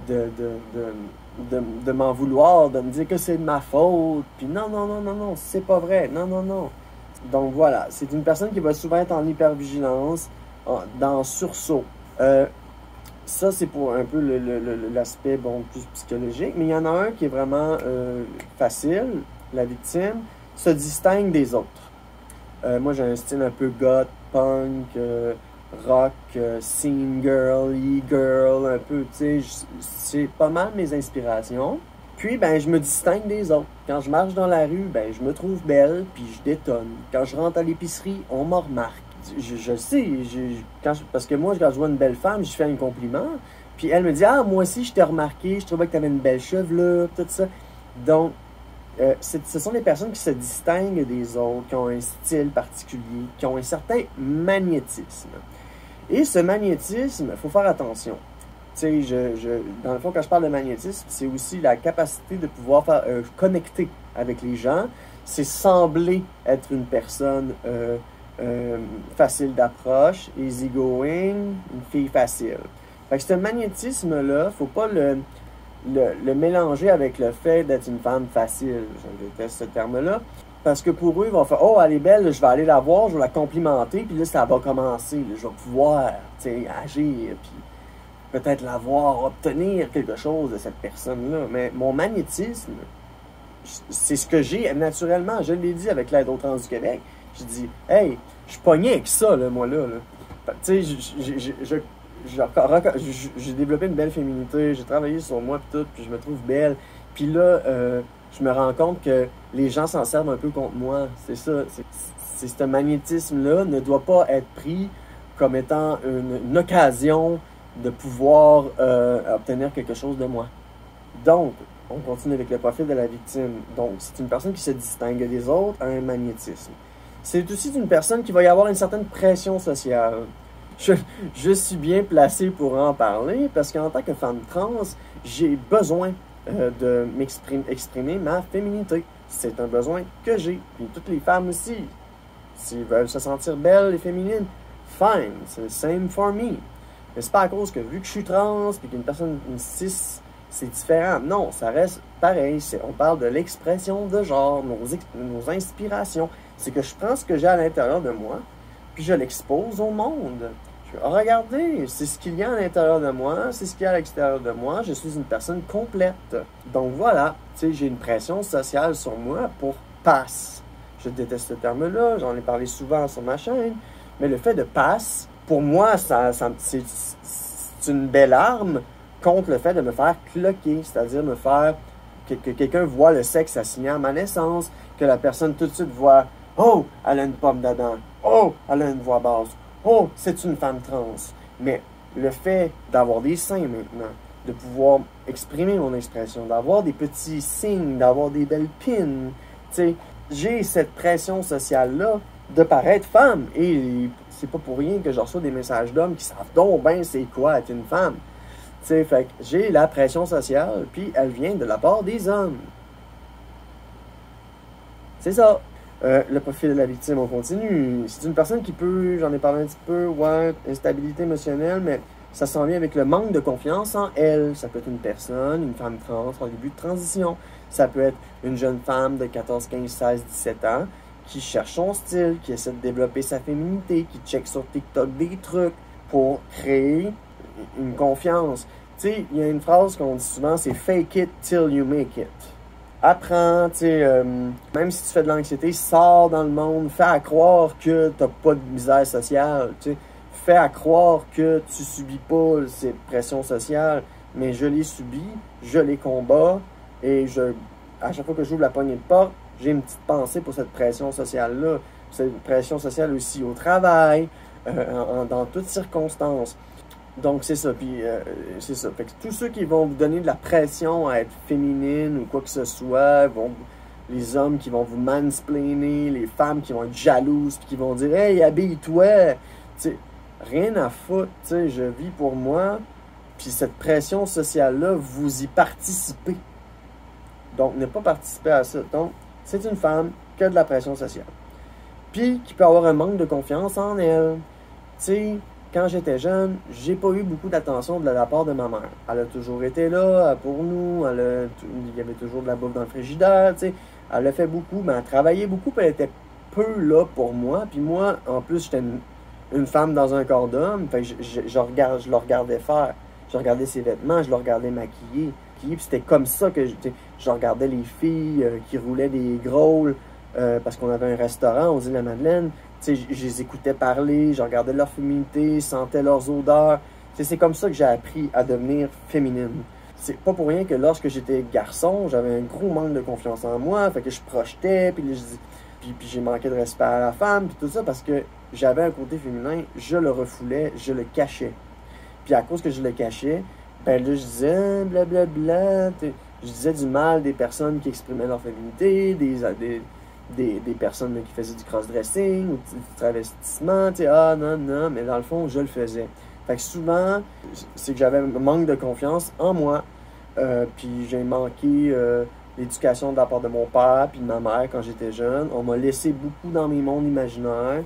de m'en vouloir, de me dire que c'est de ma faute, puis non, c'est pas vrai, non. Donc voilà, c'est une personne qui va souvent être en hypervigilance, dans sursaut. Ça, c'est pour un peu l'aspect plus psychologique, mais il y en a un qui est vraiment facile. La victime se distingue des autres. Moi, j'ai un style un peu goth, punk, rock, scene girl, e-girl, un peu, tu sais, c'est pas mal mes inspirations. Puis, ben, je me distingue des autres. Quand je marche dans la rue, ben, je me trouve belle, puis je détonne. Quand je rentre à l'épicerie, on me remarque. Je sais, parce que moi, quand je vois une belle femme, je fais un compliment. Puis elle me dit, ah, moi aussi, je t'ai remarqué, je trouvais que tu avais une belle chevelure, tout ça. Donc, ce sont des personnes qui se distinguent des autres, qui ont un style particulier, qui ont un certain magnétisme. Et ce magnétisme, il faut faire attention. Tu sais, dans le fond, quand je parle de magnétisme, c'est aussi la capacité de pouvoir connecter avec les gens. C'est sembler être une personne facile d'approche, easygoing, une fille facile. Fait que ce magnétisme-là, il ne faut pas le mélanger avec le fait d'être une femme facile. Je déteste ce terme-là. Parce que pour eux, ils vont faire « Oh, elle est belle, je vais aller la voir, je vais la complimenter, puis là, ça va commencer. Là, je vais pouvoir agir, puis peut-être la voir, obtenir quelque chose de cette personne-là. » Mais mon magnétisme, c'est ce que j'ai naturellement. Je l'ai dit avec l'aide aux trans du Québec. Je dis « Hey, je suis pogné avec ça, là, moi, là. » Tu sais, j'ai développé une belle féminité, j'ai travaillé sur moi puis tout, puis je me trouve belle. Puis là, je me rends compte que les gens s'en servent un peu contre moi. C'est ça. C'est ce magnétisme-là ne doit pas être pris comme étant une occasion de pouvoir obtenir quelque chose de moi. Donc, on continue avec le profil de la victime. Donc, c'est une personne qui se distingue des autres, a un magnétisme. C'est aussi une personne qui va y avoir une certaine pression sociale. Je suis bien placé pour en parler parce qu'en tant que femme trans, j'ai besoin de exprimer ma féminité. C'est un besoin que j'ai. Puis toutes les femmes aussi, s'ils veulent se sentir belles et féminines, fine, c'est le same for me. Mais c'est pas à cause que vu que je suis trans et qu'une personne, une cis, c'est différent. Non, ça reste pareil. On parle de l'expression de genre, nos inspirations. C'est que je prends ce que j'ai à l'intérieur de moi, puis je l'expose au monde. Regardez, c'est ce qu'il y a à l'intérieur de moi, c'est ce qu'il y a à l'extérieur de moi, je suis une personne complète. Donc voilà, tu sais, j'ai une pression sociale sur moi pour passe. Je déteste ce terme-là, j'en ai parlé souvent sur ma chaîne, mais le fait de passe, pour moi, c'est une belle arme contre le fait de me faire cloquer, c'est-à-dire me faire que quelqu'un voit le sexe assigné à ma naissance, que la personne tout de suite voit « Oh, elle a une pomme d'Adam, oh, elle a une voix basse. Oh, c'est une femme trans. » Mais le fait d'avoir des seins maintenant, de pouvoir exprimer mon expression, d'avoir des petits signes, d'avoir des belles pins, tu sais, j'ai cette pression sociale-là de paraître femme. Et c'est pas pour rien que je reçois des messages d'hommes qui savent donc bien c'est quoi être une femme. Tu sais, fait que j'ai la pression sociale, puis elle vient de la part des hommes. C'est ça. Le profil de la victime, on continue. C'est une personne qui peut, j'en ai parlé un petit peu, ouais, instabilité émotionnelle, mais ça s'en vient avec le manque de confiance en elle. Ça peut être une personne, une femme trans en début de transition. Ça peut être une jeune femme de 14, 15, 16, 17 ans qui cherche son style, qui essaie de développer sa féminité, qui check sur TikTok des trucs pour créer une confiance. Tu sais, il y a une phrase qu'on dit souvent, c'est « fake it till you make it ». Apprends, tu sais, même si tu fais de l'anxiété, sors dans le monde, fais à croire que tu n'as pas de misère sociale, tu sais, fais à croire que tu subis pas cette pression sociale, mais je l'ai subi, je les combats, et à chaque fois que j'ouvre la poignée de porte, j'ai une petite pensée pour cette pression sociale-là. C'est une pression sociale aussi au travail, dans toutes circonstances. Donc, c'est ça. Puis, c'est ça. Fait que tous ceux qui vont vous donner de la pression à être féminine ou quoi que ce soit, les hommes qui vont vous mansplainer, les femmes qui vont être jalouses, puis qui vont dire « Hey, habille-toi! » Tu sais, rien à foutre. Tu sais, je vis pour moi. Puis cette pression sociale-là, vous y participez. Donc, ne pas participer à ça. Donc, c'est une femme qui a de la pression sociale. Puis, qui peut avoir un manque de confiance en elle. Tu sais, quand j'étais jeune, j'ai pas eu beaucoup d'attention de la part de ma mère. Elle a toujours été là pour nous. Il y avait toujours de la bouffe dans le frigidaire, tu sais. Elle a fait beaucoup, mais elle travaillait beaucoup, puis elle était peu là pour moi. Puis moi, en plus, j'étais une femme dans un corps d'homme. Fait que je le regardais faire. Je regardais ses vêtements, je le regardais maquiller. Puis c'était comme ça que je regardais les filles qui roulaient des grôles parce qu'on avait un restaurant aux Îles-de-la-Madeleine. Je les écoutais parler, je regardais leur féminité, sentais leurs odeurs. C'est comme ça que j'ai appris à devenir féminine. c'est pas pour rien que lorsque j'étais garçon, j'avais un gros manque de confiance en moi, fait que je projetais, puis là, puis j'ai manqué de respect à la femme, puis tout ça, parce que j'avais un côté féminin, je le refoulais, je le cachais. Puis à cause que je le cachais, ben là, je disais blablabla, je disais du mal des personnes qui exprimaient leur féminité, des personnes là, qui faisaient du cross-dressing ou du travestissement, ah non, non, mais dans le fond, je le faisais. Fait que souvent, c'est que j'avais un manque de confiance en moi, puis j'ai manqué l'éducation de la part de mon père puis de ma mère quand j'étais jeune. On m'a laissé beaucoup dans mes mondes imaginaires.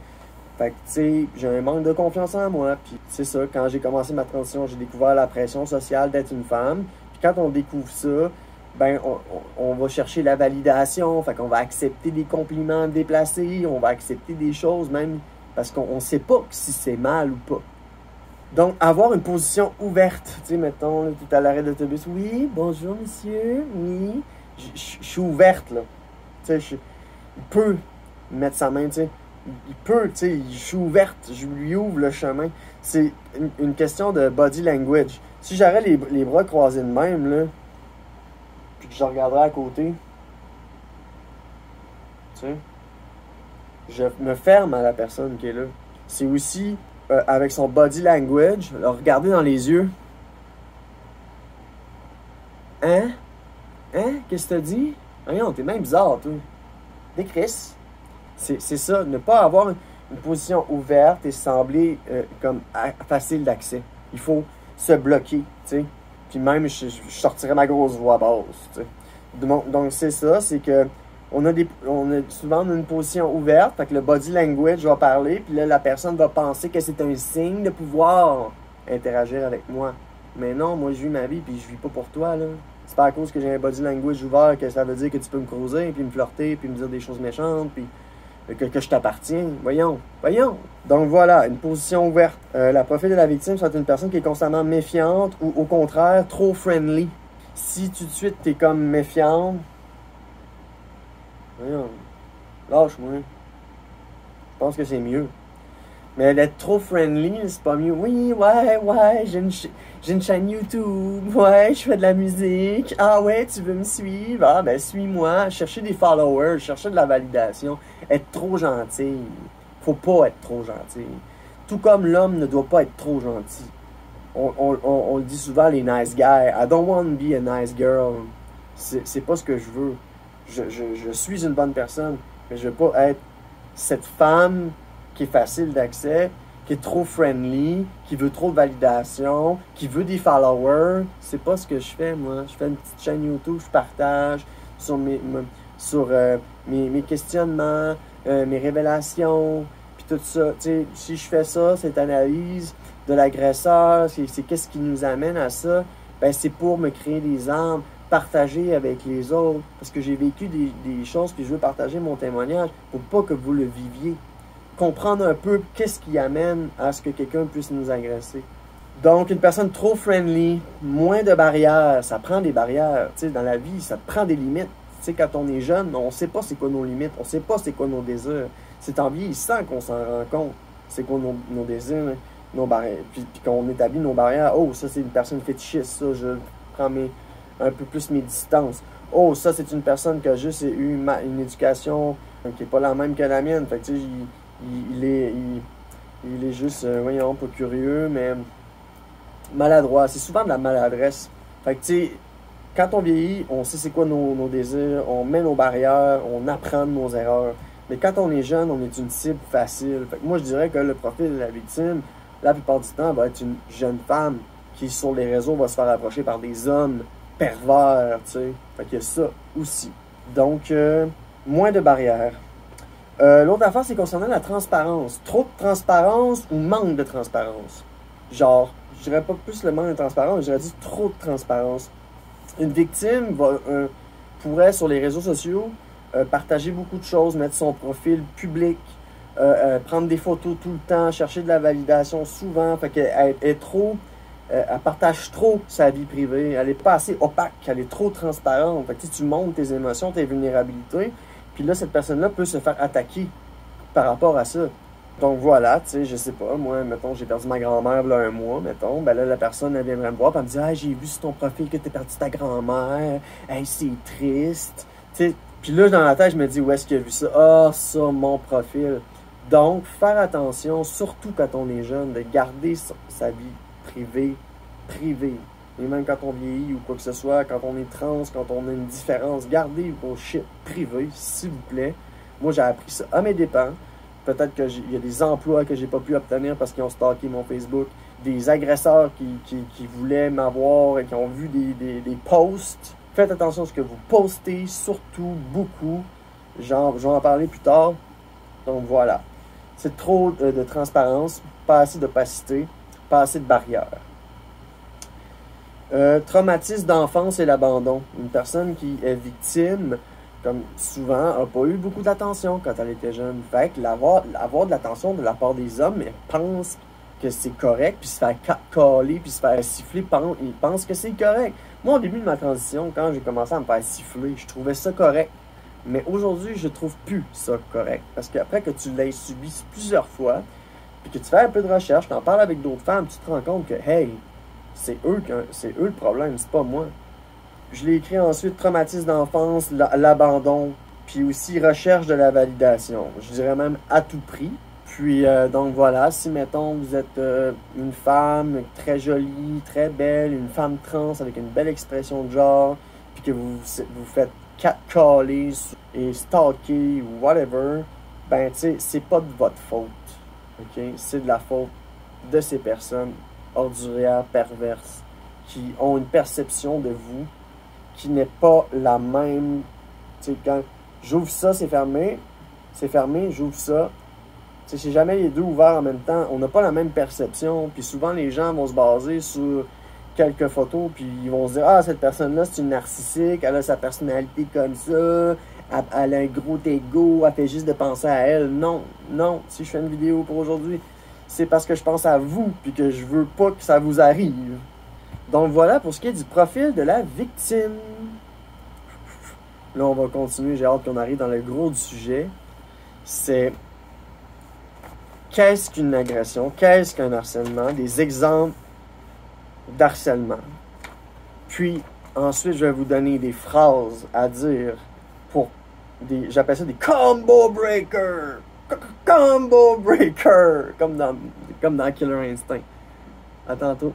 Fait que, tu sais, j'ai un manque de confiance en moi. Puis, c'est ça, quand j'ai commencé ma transition, j'ai découvert la pression sociale d'être une femme. Puis, quand on découvre ça, ben, on va chercher la validation. Fait qu'on va accepter des compliments déplacés. On va accepter des choses, même parce qu'on sait pas si c'est mal ou pas. Donc, avoir une position ouverte. Tu sais, mettons, là, tout à l'arrêt d'autobus. Oui, bonjour, monsieur. Oui. Je suis ouverte, là. Tu sais, il peut mettre sa main, tu sais. Il peut, tu sais, je suis ouverte, je lui ouvre le chemin. C'est une question de body language. Si j'aurais les bras croisés de même, là, puis que je regarderais à côté, tu sais, je me ferme à la personne qui est là. C'est aussi, avec son body language, le regarder dans les yeux. Hein? Hein? Qu'est-ce que t'as dit? Voyons, t'es même bizarre, toi. Des Chris. C'est ça, ne pas avoir une position ouverte et sembler comme facile d'accès. Il faut se bloquer, tu sais. Puis même, je sortirais ma grosse voix basse, tu sais. Donc, c'est ça, c'est que on a souvent une position ouverte, fait que le body language va parler, puis là, la personne va penser que c'est un signe de pouvoir interagir avec moi. Mais non, moi, je vis ma vie, puis je vis pas pour toi, là. C'est pas à cause que j'ai un body language ouvert que ça veut dire que tu peux me croiser, puis me flirter, puis me dire des choses méchantes, puis que je t'appartiens. Voyons. Donc voilà, une position ouverte. La profil de la victime, c'est une personne qui est constamment méfiante ou au contraire, trop friendly. Si tout de suite, t'es comme méfiante, voyons, lâche-moi. Je pense que c'est mieux. Mais d'être trop friendly, c'est pas mieux. Oui, ouais, j'ai une chaîne YouTube. Ouais, je fais de la musique. Ah ouais, tu veux me suivre? Ah ben, suis-moi. Chercher des followers, chercher de la validation. Être trop gentil. Faut pas être trop gentil. Tout comme l'homme ne doit pas être trop gentil. On le dit souvent, les nice guys. I don't want to be a nice girl. C'est pas ce que je veux. Je suis une bonne personne, mais je veux pas être cette femme qui est facile d'accès, qui est trop friendly, qui veut trop de validation, qui veut des followers. C'est pas ce que je fais, moi. Je fais une petite chaîne YouTube, je partage sur mes questionnements, mes révélations, puis tout ça. Tu sais, si je fais ça, cette analyse de l'agresseur, c'est qu'est-ce qui nous amène à ça? Ben, c'est pour me créer des armes, partager avec les autres, parce que j'ai vécu des choses, puis je veux partager mon témoignage pour pas que vous le viviez. Comprendre un peu qu'est-ce qui amène à ce que quelqu'un puisse nous agresser. Donc, une personne trop friendly, moins de barrières, ça prend des barrières. Tu sais, dans la vie, ça prend des limites. Tu sais, quand on est jeune, on ne sait pas c'est quoi nos limites, on ne sait pas c'est quoi nos désirs. C'est en vieillissant qu'on s'en rend compte. C'est quoi nos désirs, nos barrières. Puis qu'on établit nos barrières. Oh, ça, c'est une personne fétichiste, ça, je prends un peu plus mes distances. Oh, ça, c'est une personne qui a juste eu une éducation qui n'est pas la même que la mienne. Fait que, tu sais, il est juste, voyons, pas curieux, mais maladroit. C'est souvent de la maladresse. Fait que, tu sais, quand on vieillit, on sait c'est quoi nos désirs, on met nos barrières, on apprend de nos erreurs. Mais quand on est jeune, on est une cible facile. Fait que moi, je dirais que le profil de la victime, la plupart du temps, va être une jeune femme qui, sur les réseaux, va se faire approcher par des hommes pervers, tu sais. Fait qu'il y a ça aussi. Donc, moins de barrières. L'autre affaire, c'est concernant la transparence. Trop de transparence ou manque de transparence? Genre, je dirais pas plus le manque de transparence, je dirais dire trop de transparence. Une victime pourrait, sur les réseaux sociaux, partager beaucoup de choses, mettre son profil public, prendre des photos tout le temps, chercher de la validation souvent. Fait qu'elle est trop... elle partage trop sa vie privée. Elle est pas assez opaque, elle est trop transparente. Fait que tu montres tes émotions, tes vulnérabilités. Puis là, cette personne-là peut se faire attaquer par rapport à ça. Donc voilà, tu sais, je sais pas, moi, mettons, j'ai perdu ma grand-mère il y a un mois, mettons, ben là, la personne, elle viendrait me voir, puis elle me dit « Ah, j'ai vu sur ton profil que t'as perdu ta grand-mère, hey, c'est triste. » Tu sais, puis là, dans la tête, je me dis « Où est-ce qu'il a vu ça? Ah, ça, mon profil. » Donc, faire attention, surtout quand on est jeune, de garder sa vie privée, privée. Et même quand on vieillit ou quoi que ce soit, quand on est trans, quand on a une différence, gardez vos shit privés, s'il vous plaît. Moi, j'ai appris ça à mes dépens. Peut-être qu'il y a des emplois que j'ai pas pu obtenir parce qu'ils ont stalké mon Facebook. Des agresseurs qui voulaient m'avoir et qui ont vu des posts. Faites attention à ce que vous postez, surtout beaucoup. Je vais en parler plus tard. Donc voilà. C'est trop de transparence, pas assez d'opacité, pas assez de barrières. Traumatisme d'enfance et l'abandon. Une personne qui est victime, comme souvent, n'a pas eu beaucoup d'attention quand elle était jeune. Fait que avoir de l'attention de la part des hommes, elle pense que c'est correct, puis se faire caler, puis se faire siffler, il pense que c'est correct. Moi, au début de ma transition, quand j'ai commencé à me faire siffler, je trouvais ça correct. Mais aujourd'hui, je trouve plus ça correct. Parce qu'après que tu l'aies subi plusieurs fois, puis que tu fais un peu de recherche, tu en parles avec d'autres femmes, tu te rends compte que, hey, c'est eux le problème, c'est pas moi. Je l'ai écrit ensuite, traumatisme d'enfance, l'abandon, puis aussi recherche de la validation. Je dirais même à tout prix. Puis, donc voilà, si, mettons, vous êtes une femme très jolie, très belle, une femme trans avec une belle expression de genre, puis que vous faites catcaller et stalker ou whatever, ben, tu sais, c'est pas de votre faute. OK? C'est de la faute de ces personnes ordurières, perverses, qui ont une perception de vous qui n'est pas la même. Tu sais, quand j'ouvre ça, c'est fermé, j'ouvre ça. Tu sais, c'est jamais les deux ouverts en même temps. On n'a pas la même perception. Puis souvent, les gens vont se baser sur quelques photos, puis ils vont se dire « Ah, cette personne-là, c'est une narcissique, elle a sa personnalité comme ça, elle a un gros ego, elle fait juste de penser à elle. » Non, non, si je fais une vidéo pour aujourd'hui, c'est parce que je pense à vous, puis que je veux pas que ça vous arrive. Donc voilà pour ce qui est du profil de la victime. Là, on va continuer, j'ai hâte qu'on arrive dans le gros du sujet. C'est qu'est-ce qu'une agression, qu'est-ce qu'un harcèlement, des exemples d'harcèlement. Puis, ensuite, je vais vous donner des phrases à dire pour j'appelle ça des combo breakers. Combo breaker, comme dans Killer Instinct. À tantôt.